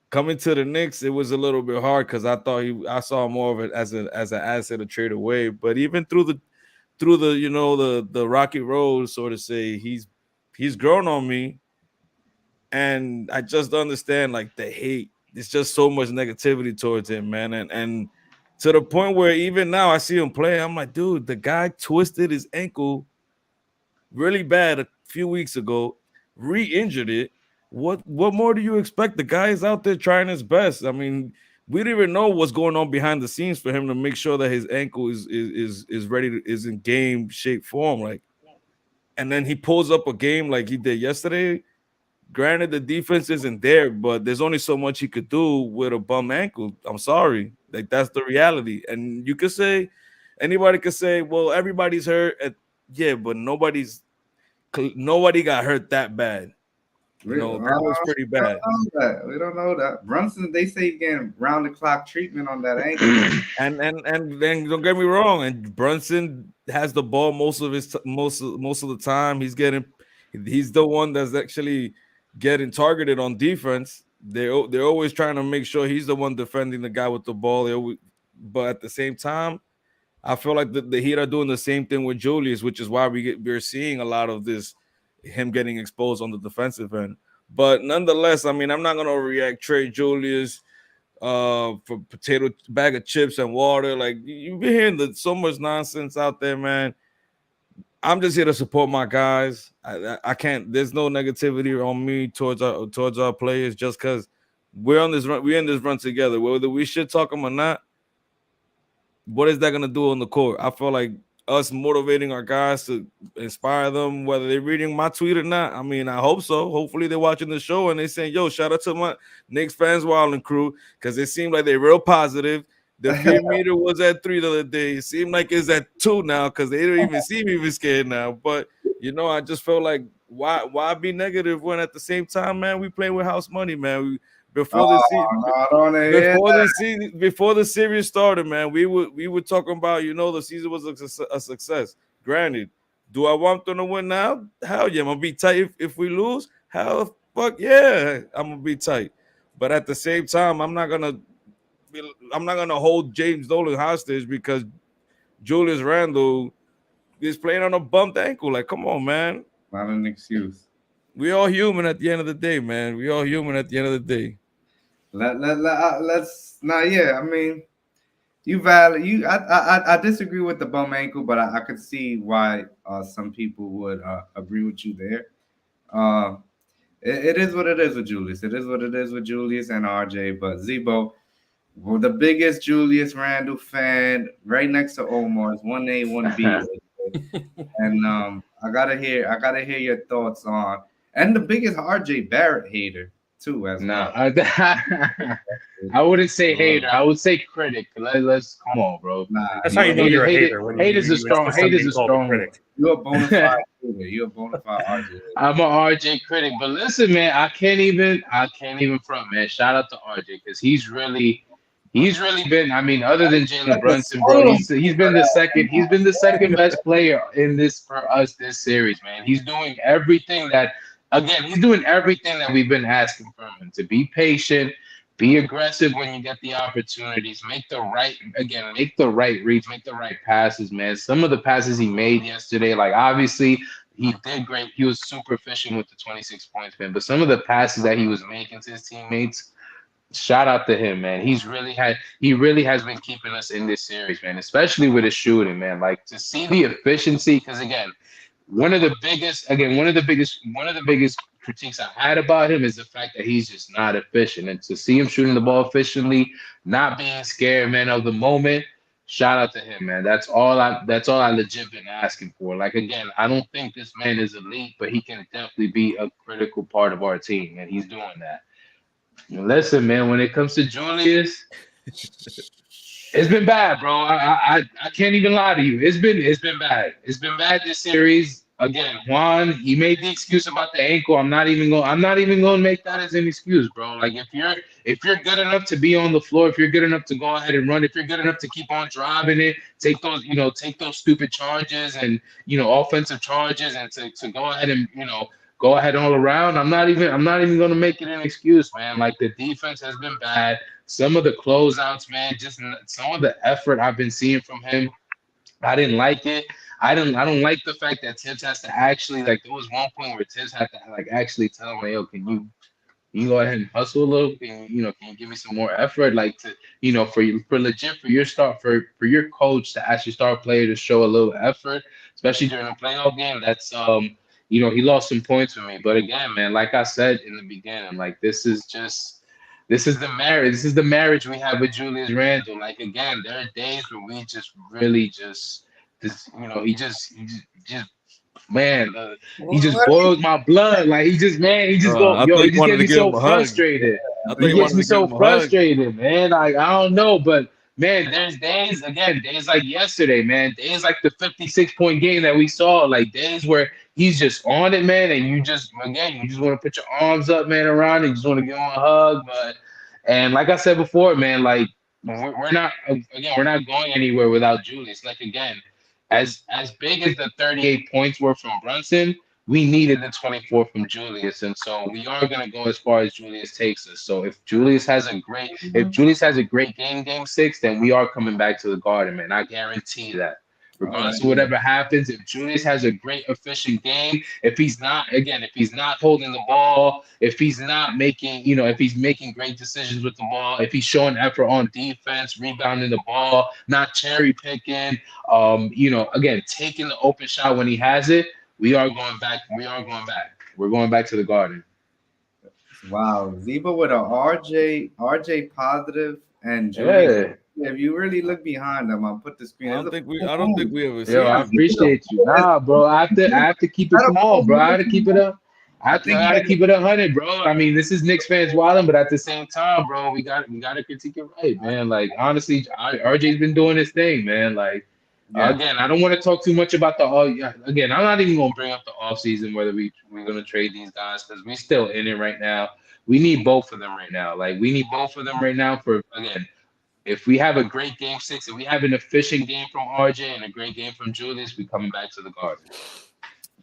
coming to the Knicks, it was a little bit hard because I saw more of it as an asset to trade away. But even through the the rocky road, so to say, he's grown on me, and I just understand like the hate. It's just so much negativity towards him, man, and to the point where even now I see him play, I'm like, dude, the guy twisted his ankle really bad a few weeks ago, re-injured it. What more do you expect? The guy is out there trying his best. I mean, we didn't even know what's going on behind the scenes for him to make sure that his ankle is ready is in game shape form. Like, and then he pulls up a game like he did yesterday. Granted, the defense isn't there, but there's only so much he could do with a bum ankle. I'm sorry, like that's the reality. And you could say, anybody could say, well, everybody's hurt. Yeah, but nobody got hurt that bad. That was pretty bad. We don't know that. Brunson, they say he's getting round the clock treatment on that ankle. and then don't get me wrong. And Brunson has the ball most of the time. He's the one that's actually getting targeted on defense. They're always trying to make sure he's the one defending the guy with the ball. But at the same time, I feel like the Heat are doing the same thing with Julius, which is why we're seeing a lot of this, him getting exposed on the defensive end. But nonetheless, I mean, I'm not gonna react trade Julius for potato bag of chips and water. Like you've been hearing so much nonsense out there, man. I'm just here to support my guys. I can't. There's no negativity on me towards our players just because we're on this run. We're in this run together. Whether we should talk them or not, what is that gonna do on the court? I feel like us motivating our guys to inspire them, whether they're reading my tweet or not. I mean, I hope so. Hopefully, they're watching the show and they saying, "Yo, shout out to my Knicks fans, Wild and crew," because it seemed like they're real positive. The fear meter was at 3 the other day. It seemed like it's at 2 now because they don't even seem even scared now. But I just felt like why be negative when at the same time, man, we play with house money, man. Before the season, I don't wanna hear that. before the series started, man, we were talking about the season was a success. Granted, do I want them to win now? Hell yeah, I'm gonna be tight if we lose. Hell fuck yeah, I'm gonna be tight. But at the same time, I'm not gonna hold James Dolan hostage because Julius Randle is playing on a bumped ankle. Like, come on, man. Not an excuse. We all human at the end of the day, man. We all human at the end of the day. Let's not. Yeah, I mean, you valid. I disagree with the bum ankle, but I could see why some people would agree with you there. Uh, it is what it is with Julius. It is what it is with Julius and RJ. But Zebo, well, the biggest Julius Randle fan, right next to Omar's, 1A, 1B. And I gotta hear your thoughts on, and the biggest RJ Barrett hater too as No, well. I wouldn't say hater. I would say critic. Let's come on, bro. Nah, That's how you know you're a hater. When hate is a strong. Hate is a strong. critic. you're a bona fide hater. You're a bona fide RJ hater. I'm an RJ critic, but listen, man, I can't even front, man. Shout out to RJ because he's really been. I mean, other than Jalen Brunson, bro, he's been the second best player in this for us this series, man. He's doing everything that. Again, he's doing everything that we've been asking from him to be patient, be aggressive when you get the opportunities, make the right reads, make the right passes, man. Some of the passes he made yesterday, like obviously he did great. He was super efficient with the 26 points, man. But some of the passes that he was making to his teammates, shout out to him, man. He really has been keeping us in this series, man, especially with his shooting, man. Like to see the efficiency, because again, one of the biggest critiques I had about him is the fact that he's just not efficient. And to see him shooting the ball efficiently, not being scared, man, of the moment, shout out to him, man. That's all I legit been asking for. Like again, I don't think this man is elite, but he can definitely be a critical part of our team, and he's doing that. And listen, man, when it comes to Julius, it's been bad, bro. I can't even lie to you. It's been bad. It's been bad this series. Again, Juan, he made the excuse about the ankle. I'm not even going to make that as an excuse, bro. Like if you're good enough to be on the floor, if you're good enough to go ahead and run, if you're good enough to keep on driving it, take those stupid charges and offensive charges and to go ahead and go ahead all around. I'm not even going to make it an excuse, man. Like the defense has been bad. Some of the closeouts, man, just some of the effort I've been seeing from him, I didn't like it. I don't like the fact that Tibbs has to actually, like, there was one point where Tibbs had to like actually tell him, like, yo, can you go ahead and hustle a little? Can you give me some more effort? Like to, for legit for your coach to actually start a player to show a little effort, especially during a playoff game. That's he lost some points for me. But again, man, like I said in the beginning, like this is the marriage. This is the marriage we have with Julius Randle. Like again, there are days where we just really just man, he just boils my blood. Like he just he just wanted get to me give so him a hug. frustrated. I thought He he gets wanted me to give so him a hug. frustrated, man. Like I don't know, but man, there's days like yesterday, man. Days like the 56-point game that we saw, like days where he's just on it, man, and you just want to put your arms up, man, around it. You just want to give him a hug, and like I said before, man, like we're not going anywhere without Julius. Like again, as big as the 38 points were from Brunson, we needed the 24 from Julius, and so we are going to go as far as Julius takes us. So if Julius has a great game 6, then we are coming back to the Garden, man. I guarantee that. Regardless right. of whatever happens, if Julius has a great efficient game, if he's not holding the ball, if he's not making, if he's making great decisions with the ball, if he's showing effort on defense, rebounding the ball, not cherry picking, again, taking the open shot when he has it, we are going back. We are going back. We're going back to the Garden. Wow, Zebo with a RJ positive, and Julius. Yeah. If you really look behind them, I'll put the screen. I don't think we ever Yo, seen I this before. appreciate you. Nah, bro. I have to keep it small, bro. I have to keep it up. I think gotta keep it 100, bro. I mean, this is Knicks fans wilding, but at the same time, bro, we gotta critique it right, man. Like honestly, RJ's been doing his thing, man. Like yeah, again, I don't want to talk too much about the again. I'm not even gonna bring up the off season whether we're gonna trade these guys because we still in it right now. We need both of them right now. Like we need both of them right now for again. If we have a great game 6, if we have an efficient game from RJ and a great game from Julius, we coming back to the Garden.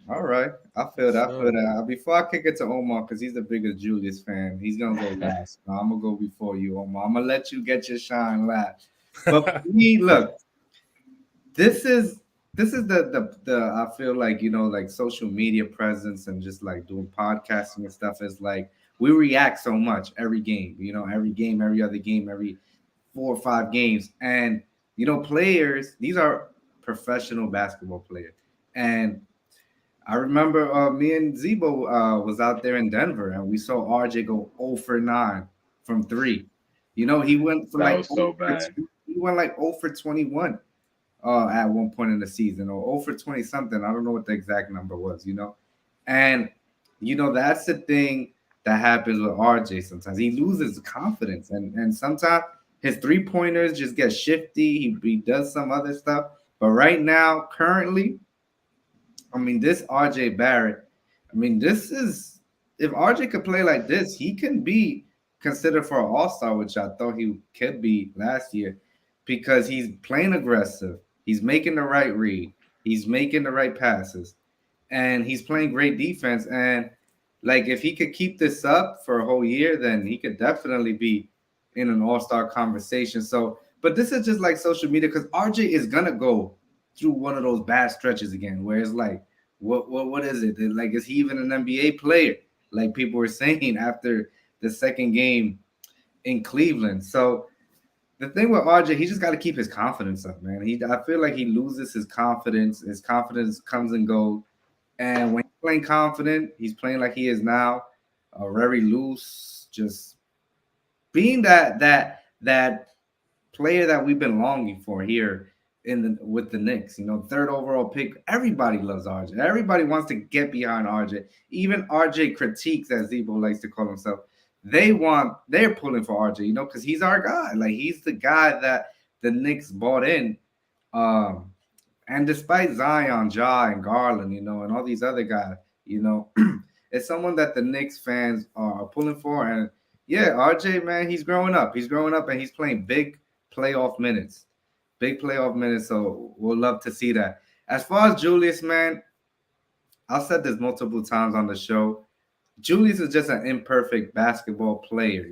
all right. I feel that. I feel Sure. that. Before I kick it to Omar, because he's the biggest Julius fan, he's gonna go last. I'm gonna go before you, Omar. I'm gonna let you get your shine last. But for me, look, this is the I feel like like social media presence and just like doing podcasting and stuff is like we react so much every game, every game, every other game, every 4 or 5 games. And players, these are professional basketball players. And I remember me and Zebo was out there in Denver and we saw RJ go 0 for 9 from 3. He went for That like was so 0 for bad. 2. He went like 0 for 21 at one point in the season, or 0 for 20 something. I don't know what the exact number was. And that's the thing that happens with RJ sometimes. He loses confidence and sometimes his 3-pointers just get shifty. He does some other stuff. But right now, currently, I mean, this RJ Barrett, I mean, this is if RJ could play like this, he can be considered for an all-star, which I thought he could be last year, because he's playing aggressive. He's making the right read. He's making the right passes. And he's playing great defense. And like if he could keep this up for a whole year, then he could definitely be in an all-star conversation. So, but this is just like social media because RJ is gonna go through one of those bad stretches again, where it's like, what is it? Like, is he even an NBA player? Like people were saying after the second game in Cleveland. So the thing with RJ, he just got to keep his confidence up, man. I feel like he loses his confidence. His confidence comes and goes. And when he's playing confident, he's playing like he is now, very loose, just being that player that we've been longing for here with the Knicks. 3rd overall pick. Everybody loves RJ. Everybody wants to get behind RJ. Even RJ critiques, as Zebo likes to call himself. They're pulling for RJ, because he's our guy. Like he's the guy that the Knicks bought in. And despite Zion, Ja, and Garland, and all these other guys, it's someone that the Knicks fans are pulling for. And yeah, RJ, man, he's growing up. He's growing up and he's playing big playoff minutes. Big playoff minutes. So we'll love to see that. As far as Julius, man, I've said this multiple times on the show. Julius is just an imperfect basketball player.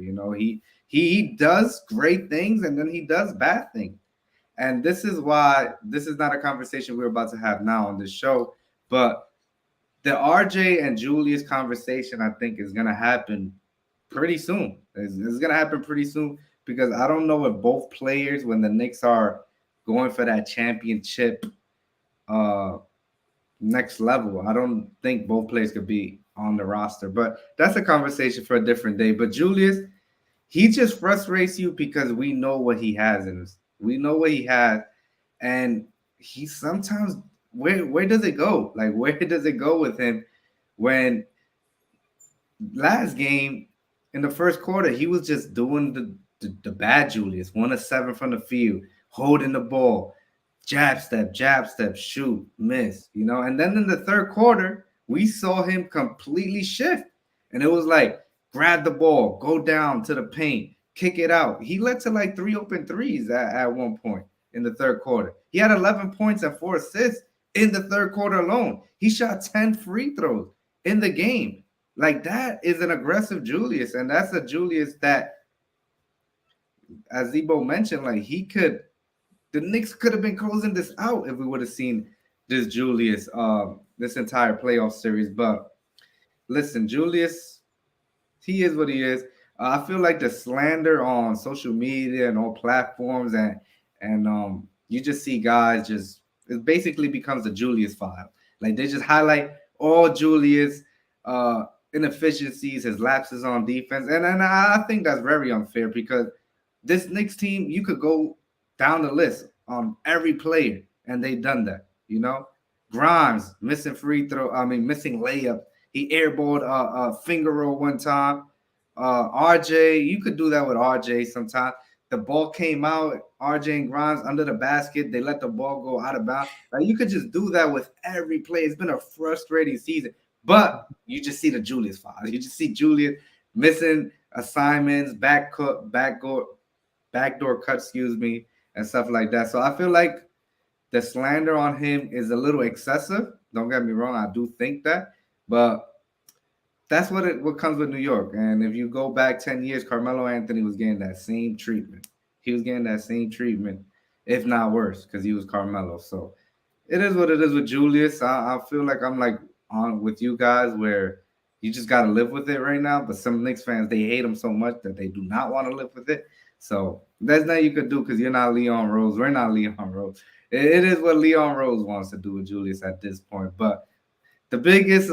He does great things and then he does bad things. And this is why this is not a conversation we're about to have now on this show, but the RJ and Julius conversation, I think, is going to happen pretty soon. It's going to happen pretty soon because I don't know if both players, when the Knicks are going for that championship next level, I don't think both players could be on the roster. But that's a conversation for a different day. But Julius, he just frustrates you because we know what he has in us. We know what he has, and he sometimes where does it go? Like where does it go with him? When last game in the first quarter, he was just doing the bad Julius, 1 of 7 from the field, holding the ball, jab step, shoot, miss, And then in the third quarter, we saw him completely shift, and it was like grab the ball, go down to the paint. Kick it out. He led to like 3 open threes at one point in the third quarter. He had 11 points and 4 assists in the third quarter alone. He shot 10 free throws in the game. Like that is an aggressive Julius. And that's a Julius that, as Zebo mentioned, like he could the Knicks could have been closing this out if we would have seen this Julius this entire playoff series. But listen, Julius, he is what he is. I feel like the slander on social media and all platforms, and you just see guys just it basically becomes a Julius file. Like they just highlight all Julius uh, inefficiencies, his lapses on defense, and I think that's very unfair because this Knicks team, you could go down the list on every player, and they done that. You know, Grimes missing free throw. I mean, missing layup. He airballed a finger roll one time. RJ, you could do that with RJ sometimes. The ball came out, RJ and Grimes under the basket. They let the ball go out of bounds. Like you could just do that with every play. It's been a frustrating season, but you just see the Julius files. You just see Julius missing assignments, backdoor cut, excuse me, and stuff like that. So I feel like the slander on him is a little excessive. Don't get me wrong, I do think that, but that's what comes with New York. And if you go back 10 years, Carmelo Anthony was getting that same treatment. He was getting that same treatment, if not worse, because he was Carmelo. So it is what it is with Julius. I feel like I'm like on with you guys where you just got to live with it right now. But some Knicks fans, they hate him so much that they do not want to live with it. So there's nothing you could do because you're not Leon Rose. We're not Leon Rose. It is what Leon Rose wants to do with Julius at this point. But the biggest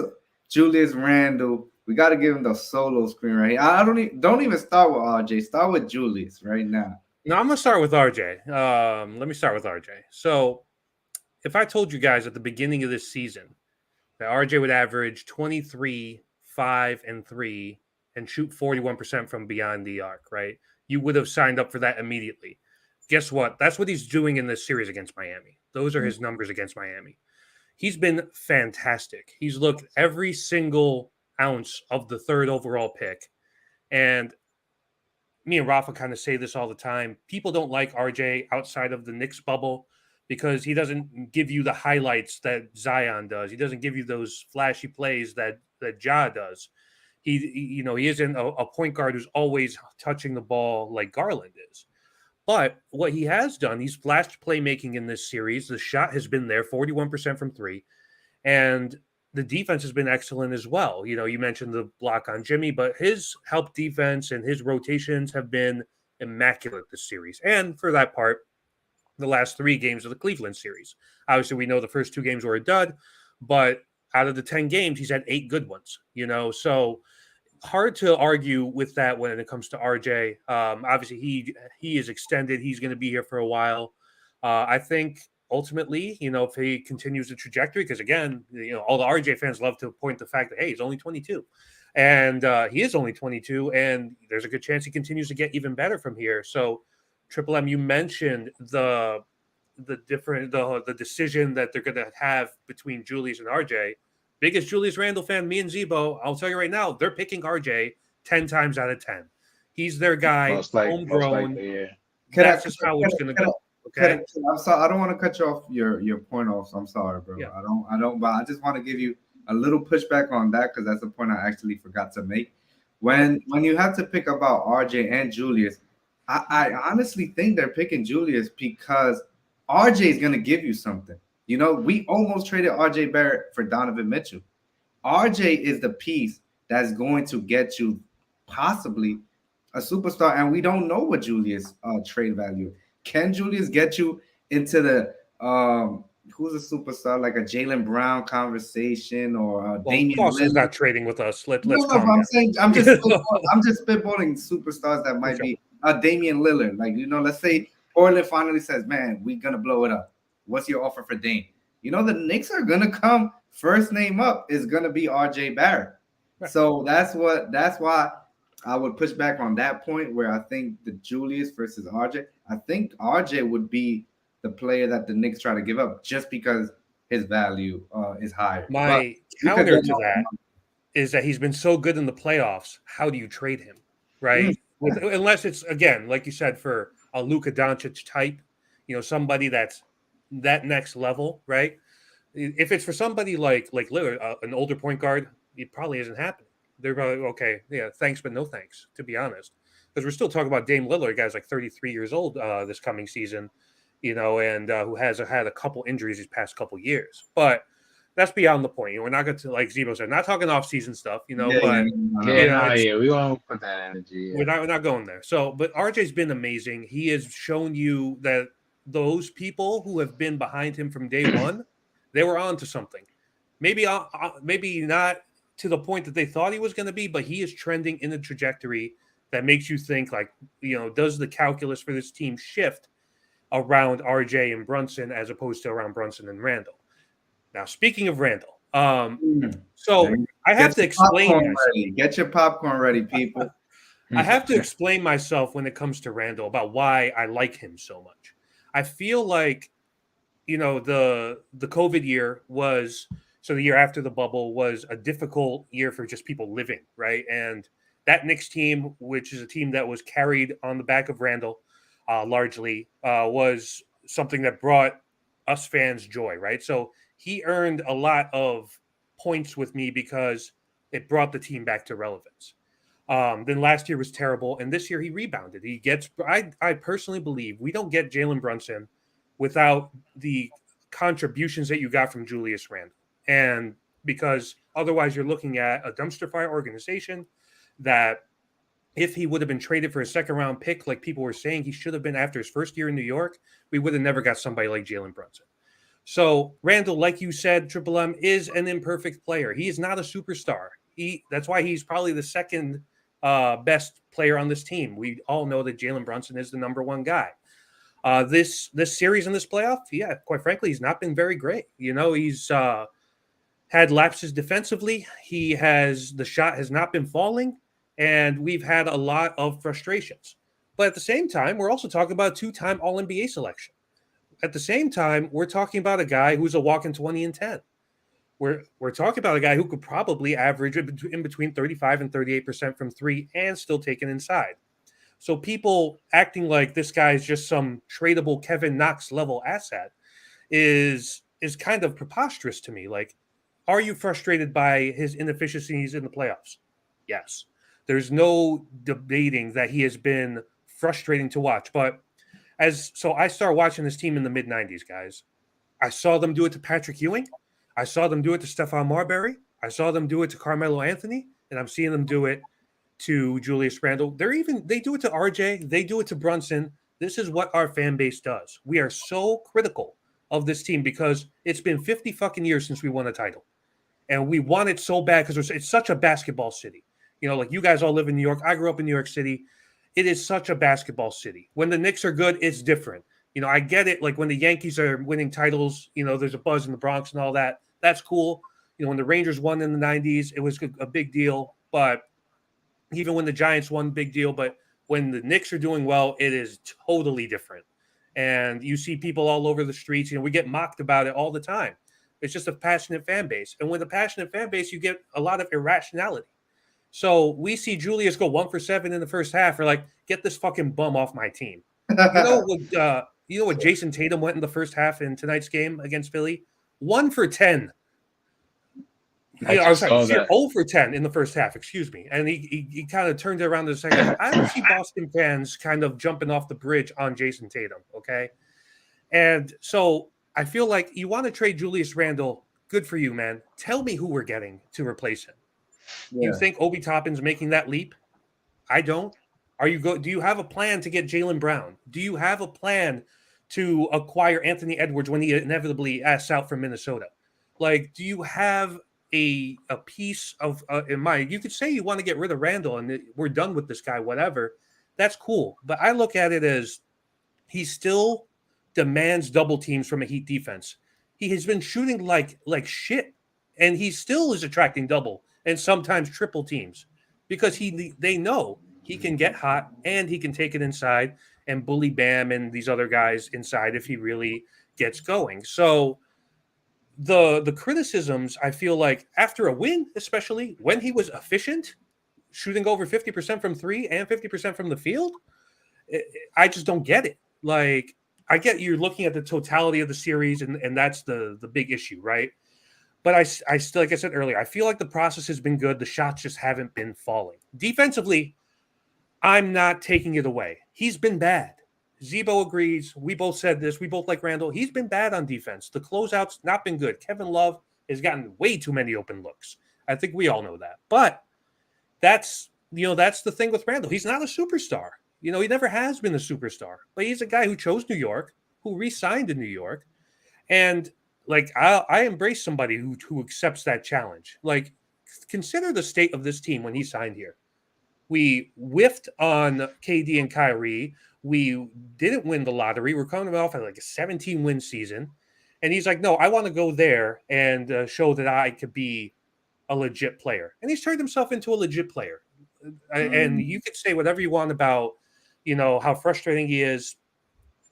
Julius Randle, we got to give him the solo screen right here. I don't even start with RJ. Start with Julius right now. No, I'm gonna start with RJ. Let me start with RJ. So, if I told you guys at the beginning of this season that RJ would average 23, 5, and 3 and shoot 41% from beyond the arc, right? You would have signed up for that immediately. Guess what? That's what he's doing in this series against Miami. Those are his numbers against Miami. He's been fantastic. He's looked every single ounce of the third overall pick. And me and Rafa kind of say this all the time. People don't like RJ outside of the Knicks bubble because he doesn't give you the highlights that Zion does. He doesn't give you those flashy plays that Ja does. He isn't a point guard who's always touching the ball like Garland is. But what he has done, he's flashed playmaking in this series. The shot has been there, 41% from three. And the defense has been excellent as well. You know, you mentioned the block on Jimmy, but his help defense and his rotations have been immaculate this series. And for that part, the last 3 games of the Cleveland series. Obviously, we know the first 2 games were a dud, but out of the 10 games, he's had 8 good ones, you know, so hard to argue with that when it comes to RJ. Obviously, he is extended. He's going to be here for a while. I think ultimately, you know, if he continues the trajectory, because again, you know, all the RJ fans love to point the fact that, hey, he's only 22. And he is only 22, and there's a good chance he continues to get even better from here. So, Triple M, you mentioned the decision that they're going to have between Julius and RJ. Biggest Julius Randle fan, me and Zebo, I'll tell you right now, they're picking RJ 10 times out of 10. He's their guy, homegrown. Yeah. That's just how it's going to go. Okay. I'm sorry. I don't want to cut you off your point off. So I'm sorry, bro. Yeah. I don't. But I just want to give you a little pushback on that because that's a point I actually forgot to make. When you have to pick about RJ and Julius, I honestly think they're picking Julius because RJ is going to give you something. You know, we almost traded RJ Barrett for Donovan Mitchell. RJ is the piece that's going to get you possibly a superstar, and we don't know what Julius trade value. Can Julius get you into the who's a superstar like a Jaylen Brown conversation or Damian Boston's Lillard? not trading with us. Let's No, calm I'm down. saying I'm just spitballing superstars that might be Damian Lillard. Like, you know, let's say Portland finally says, "Man, we're gonna blow it up. What's your offer for Dame?" You know, the Knicks are gonna come first name up is gonna be RJ Barrett. Right. So that's why I would push back on that point where I think the Julius versus RJ. I think RJ would be the player that the Knicks try to give up just because his value is higher. My counter to that is that he's been so good in the playoffs. How do you trade him, right? Unless it's, again, like you said, for a Luka Doncic type, you know, somebody that's that next level, right? If it's for somebody like Lillard, an older point guard, it probably isn't happening. They're probably, okay, yeah, thanks, but no thanks, to be honest. Because we're still talking about Dame Lillard, guys like 33 years old this coming season. and who has had a couple injuries these past couple years. But that's beyond the point. We're not going to, like Zebo said, not talking off-season stuff, but we won't put that energy. we're not going there. So, but RJ's been amazing. He has shown you that those people who have been behind him from day one, they were on to something. Maybe not to the point that they thought he was going to be, but he is trending in a trajectory that makes you think, like, does the calculus for this team shift around RJ and Brunson as opposed to around Brunson and Randall? Now, speaking of Randall, so I have to explain. Get your popcorn ready, people. I have to explain myself when it comes to Randall about why I like him so much. I feel like, the COVID year was, so the year after the bubble was a difficult year for just people living, right? And that Knicks team, which is a team that was carried on the back of Randall largely, was something that brought us fans joy, right? So he earned a lot of points with me because it brought the team back to relevance. Then last year was terrible, and this year he rebounded. He gets. I personally believe we don't get Jalen Brunson without the contributions that you got from Julius Randle, and because otherwise you're looking at a dumpster fire organization that, if he would have been traded for a second-round pick, like people were saying he should have been after his first year in New York, we would have never got somebody like Jalen Brunson. So Randall, like you said, Triple M is an imperfect player. He is not a superstar. That's why he's probably the second best player on this team. We all know that Jalen Brunson is the number one guy. This series in this playoff, quite frankly, he's not been very great. He's had lapses defensively. The shot has not been falling, and we've had a lot of frustrations. But at the same time, we're also talking about a two-time All-NBA selection. At the same time, we're talking about a guy who's a walking 20 and 10. We're talking about a guy who could probably average in between 35 and 38% from three and still take it inside. So people acting like this guy is just some tradable Kevin Knox level asset is kind of preposterous to me. Like, are you frustrated by his inefficiencies in the playoffs? Yes. There's no debating that he has been frustrating to watch. But so I started watching this team in the mid-90s, guys. I saw them do it to Patrick Ewing. I saw them do it to Stephon Marbury. I saw them do it to Carmelo Anthony, and I'm seeing them do it to Julius Randle. They do it to RJ. They do it to Brunson. This is what our fan base does. We are so critical of this team because it's been 50 fucking years since we won a title, and we want it so bad because it's such a basketball city. Like you guys all live in New York. I grew up in New York City. It is such a basketball city. When the Knicks are good, it's different. I get it. Like when the Yankees are winning titles, there's a buzz in the Bronx and all that. That's cool. When the Rangers won in the 90s, it was a big deal. But even when the Giants won, big deal. But when the Knicks are doing well, it is totally different. And you see people all over the streets. We get mocked about it all the time. It's just a passionate fan base. And with a passionate fan base, you get a lot of irrationality. So we see Julius go 1 for 7 in the first half. We're like, get this fucking bum off my team. You know what Jason Tatum went in the first half in tonight's game against Philly? 1 for 10. I was sorry, 0 for 10 in the first half, excuse me. And he kind of turned it around in the second half. I don't see Boston fans kind of jumping off the bridge on Jason Tatum, okay? And so I feel like you want to trade Julius Randle, good for you, man. Tell me who we're getting to replace him. Yeah. You think Obi Toppin's making that leap? I don't. Do you have a plan to get Jaylen Brown? Do you have a plan to acquire Anthony Edwards when he inevitably asks out from Minnesota? Like, do you have a piece of in mind? You could say you want to get rid of Randall and we're done with this guy, whatever. That's cool. But I look at it as he still demands double teams from a Heat defense. He has been shooting like shit, and he still is attracting double and sometimes triple teams because they know he can get hot and he can take it inside and bully Bam and these other guys inside if he really gets going. So the criticisms, I feel like after a win, especially when he was efficient, shooting over 50% from three and 50% from the field, I just don't get it. Like, I get you're looking at the totality of the series, and that's the big issue, right? But I still, like I said earlier, I feel like the process has been good. The shots just haven't been falling. Defensively, I'm not taking it away. He's been bad. Zebo agrees. We both said this. We both like Randall. He's been bad on defense. The closeouts not been good. Kevin Love has gotten way too many open looks. I think we all know that. But that's the thing with Randall. He's not a superstar. He never has been a superstar. But he's a guy who chose New York, who re-signed in New York, and like I embrace somebody who accepts that challenge. Like, consider the state of this team when he signed here. We whiffed on KD and Kyrie. We didn't win the lottery. We're coming off at like a 17-win season. And he's like, no, I want to go there and show that I could be a legit player. And he's turned himself into a legit player. And you could say whatever you want about, how frustrating he is.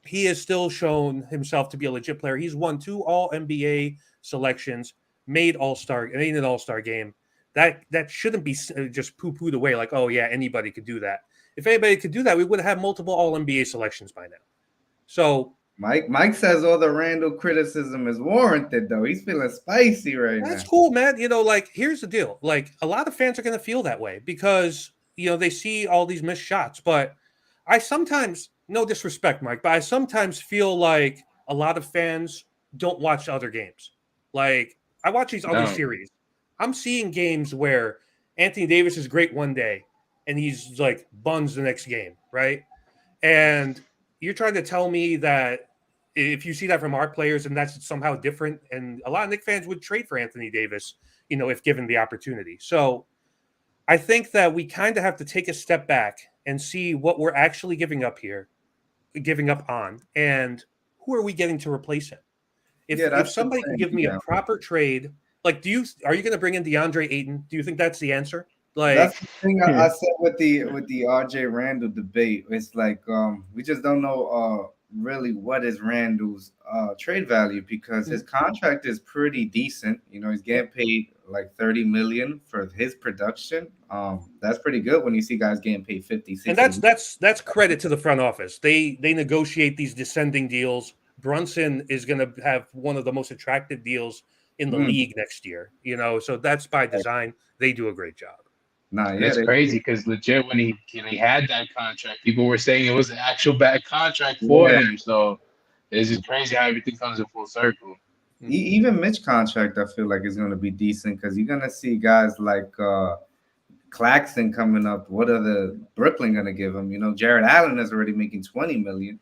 He has still shown himself to be a legit player. He's won 2 All-NBA selections, made an All-Star game. That shouldn't be just poo-pooed away like, oh, yeah, anybody could do that. If anybody could do that, we would have had multiple All-NBA selections by now. So Mike says all the Randall criticism is warranted, though. He's feeling spicy right now. that's cool, man. Here's the deal. Like, a lot of fans are going to feel that way because, they see all these missed shots. But I sometimes, no disrespect, Mike, but I sometimes feel like a lot of fans don't watch other games. Like, I watch these other series. I'm seeing games where Anthony Davis is great one day and he's like buns the next game, right? And you're trying to tell me that if you see that from our players and that's somehow different, and a lot of Knicks fans would trade for Anthony Davis, if given the opportunity. So I think that we kind of have to take a step back and see what we're actually giving up on, and who are we getting to replace him? If somebody can give me a proper trade, like, are you going to bring in DeAndre Ayton? Do you think that's the answer? Like, that's the thing I said with the RJ Randall debate. It's like we just don't know really what is Randall's trade value, because his contract is pretty decent. He's getting paid like $30 million for his production. That's pretty good when you see guys getting paid 50, 60. And that's credit to the front office. They negotiate these descending deals. Brunson is going to have one of the most attractive deals in the league next year. So that's by design. They do a great job. It's crazy because legit when he had that contract, people were saying it was an actual bad contract for him. So it's just crazy how everything comes in full circle. Even Mitch contract, I feel like is going to be decent because you're going to see guys like Claxton coming up. What are the Brooklyn going to give him? Jared Allen is already making $20 million.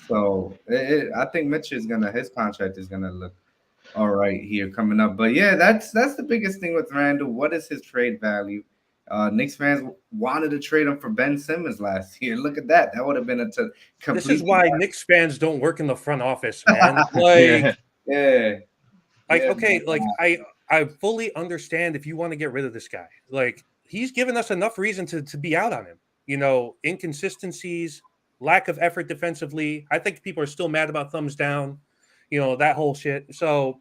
So I think his contract is going to look all right here coming up. But yeah, that's the biggest thing with Randall. What is his trade value? Knicks fans wanted to trade him for Ben Simmons last year. Look at that. That would have been a complete. This is why Knicks fans don't work in the front office, man. Like, I fully understand if you want to get rid of this guy. Like, he's given us enough reason to be out on him. Inconsistencies, lack of effort defensively. I think people are still mad about thumbs down, that whole shit. So,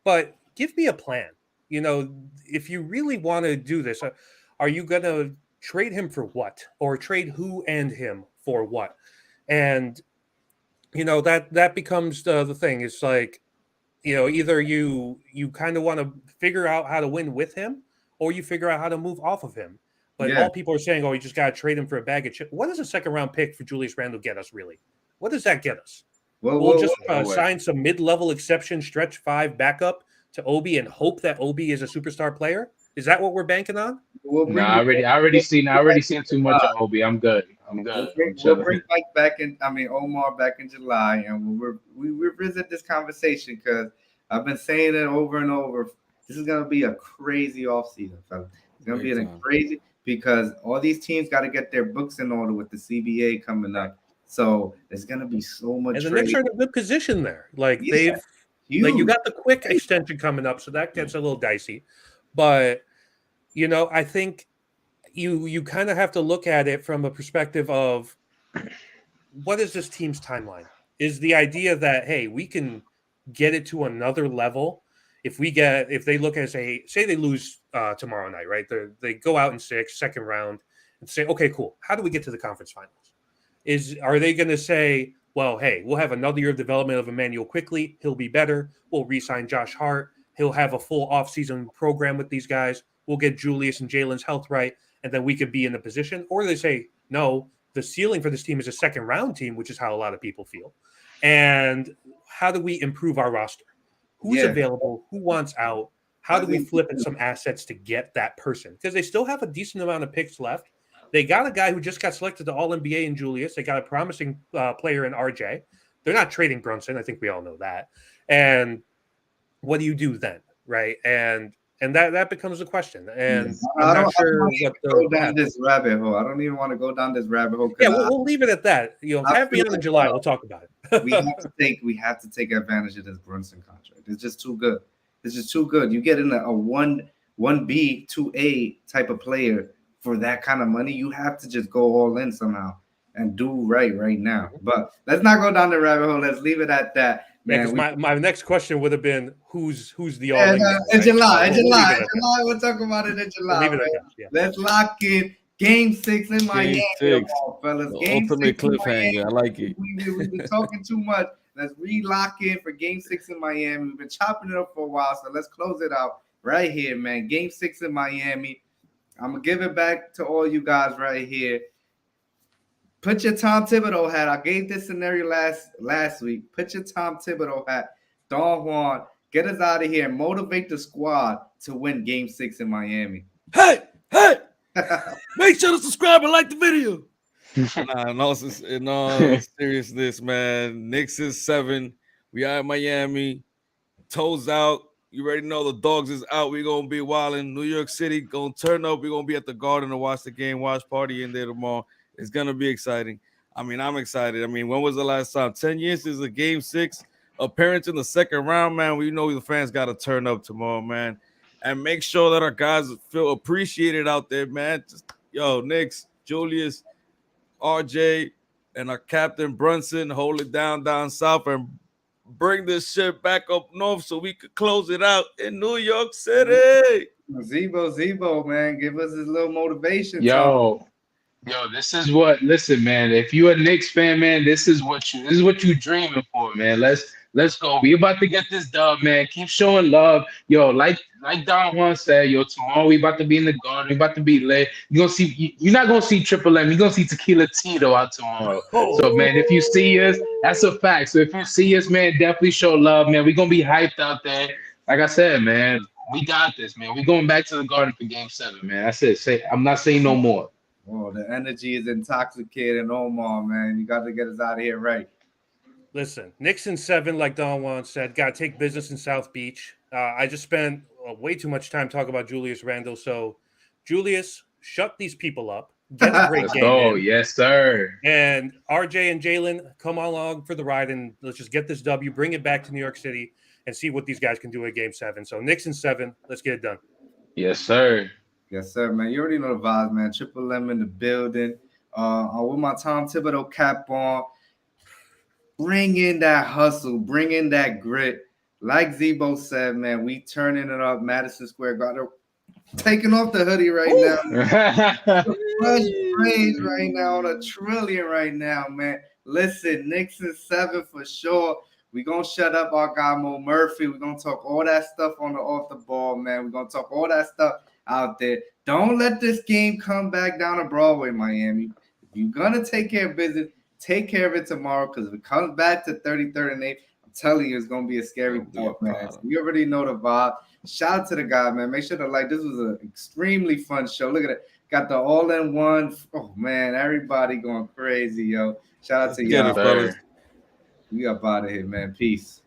but give me a plan. If you really want to do this, are you going to trade him for what? Or trade who and him for what? And, that becomes the thing. It's like, either you kind of want to figure out how to win with him, or you figure out how to move off of him. But all people are saying, oh, you just got to trade him for a bag of chips. What does a second-round pick for Julius Randle get us, really? What does that get us? We'll just sign some mid-level exception, stretch 5 backup to Obi and hope that Obi is a superstar player? Is that what we're banking on? I already seen too much of Obi. I'm good. We'll bring Omar back in July, and we'll revisit this conversation because I've been saying it over and over. This is gonna be a crazy offseason, fellas. It's gonna be crazy because all these teams got to get their books in order with the CBA coming up. So there's gonna be so much. And the Knicks are in a good position there. Like you got the quick extension coming up, so that gets a little dicey. But I think you kind of have to look at it from a perspective of what is this team's timeline? Is the idea that, hey, we can get it to another level if they look at say they lose tomorrow night, right? They go out in 6, second round, and say, okay, cool. How do we get to the conference finals? Are they going to say, well, hey, we'll have another year of development of Emmanuel quickly. He'll be better. We'll re-sign Josh Hart. He'll have a full offseason program with these guys. We'll get Julius and Jalen's health right, and then we could be in a position. Or they say, no, the ceiling for this team is a second round team, which is how a lot of people feel. And how do we improve our roster? Who's available? Who wants out? How do we flip at some assets to get that person? Because they still have a decent amount of picks left. They got a guy who just got selected to All-NBA in Julius. They got a promising player in RJ. They're not trading Brunson. I think we all know that. And what do you do then, right? And that becomes a question. And I'm not sure what go down this rabbit hole. I don't even want to go down this rabbit hole. Yeah, we'll leave it at that. Have me on in July. We'll talk about it. we have to take advantage of this Brunson contract. It's just too good. It's just too good. You get in a 1B, 2A type of player for that kind of money. You have to just go all in somehow and do right now. But let's not go down the rabbit hole. Let's leave it at that. Man, my next question would have been who's the all in? In July. We'll talk about it in July. Let's lock in Game 6 in Miami, fellas. Game ultimate cliffhanger. I like it. We've been talking too much. Let's re-lock in for Game 6 in Miami. We've been chopping it up for a while, so let's close it out right here, man. Game 6 in Miami. I'm gonna give it back to all you guys right here. Put your Tom Thibodeau hat. I gave this scenario last week. Put your Tom Thibodeau hat. Don Juan, get us out of here and motivate the squad to win Game 6 in Miami. Hey! Make sure to subscribe and like the video. In all seriousness, man. Knicks is 7. We are in Miami. Toes out. You already know the dogs is out. We're going to be wilding. New York City going to turn up. We're going to be at the Garden to watch the game. Watch party in there tomorrow. It's going to be exciting. I mean, I'm excited. I mean, when was the last time? 10 years is a Game 6 appearance in the second round, man. We know the fans got to turn up tomorrow, man. And make sure that our guys feel appreciated out there, man. Just, Knicks, Julius, RJ, and our captain Brunson, hold it down south and bring this shit back up north so we could close it out in New York City. Zebo, man, give us his little motivation. Yo, this is what. Listen, man. If you're a Knicks fan, man, this is what you dreaming for, man. Let's go. We about to get this dub, man. Keep showing love. Yo, like Don Juan said, tomorrow we about to be in the Garden. We about to be lit. You're not gonna see Triple M. You're gonna see Tequila Tito out tomorrow. So, man, if you see us, that's a fact. So if you see us, man, definitely show love, man. We're gonna be hyped out there. Like I said, man, we got this, man. We're going back to the Garden for Game 7, man. That's it. I'm not saying no more. Oh, the energy is intoxicating, Omar, man. You got to get us out of here right. Listen, Knicks in 7, like Don Juan said, got to take business in South Beach. I just spent way too much time talking about Julius Randle. So, Julius, shut these people up. Get a great game. Oh, yes, sir. And RJ and Jalen, come along for the ride, and let's just get this W, bring it back to New York City, and see what these guys can do at Game 7. So, Knicks in 7, let's get it done. Yes, sir. Yes, sir, man. You already know the vibes, man. Triple M in the building. With my Tom Thibodeau cap on. Bring in that hustle. Bring in that grit. Like Zebo said, man, we turning it up. Madison Square Garden. Taking off the hoodie right now. Fresh praise right now on $1 trillion right now, man. Listen, Knicks is 7 for sure. We're going to shut up our guy Mo Murphy. We're going to talk all that stuff off the ball, man. We're going to talk all that stuff out there. Don't let this game come back down to Broadway, Miami. If you're going to take care of business, take care of it tomorrow, because if it comes back to 33rd and 8th, I'm telling you, it's going to be a scary thought, man. So you already know the vibe. Shout out to the guy, man. Make sure to like. This was an extremely fun show. Look at it. Got the all-in-one. Oh, man, everybody going crazy, yo. Shout out to y'all. Fellas. We up out of here, man. Peace.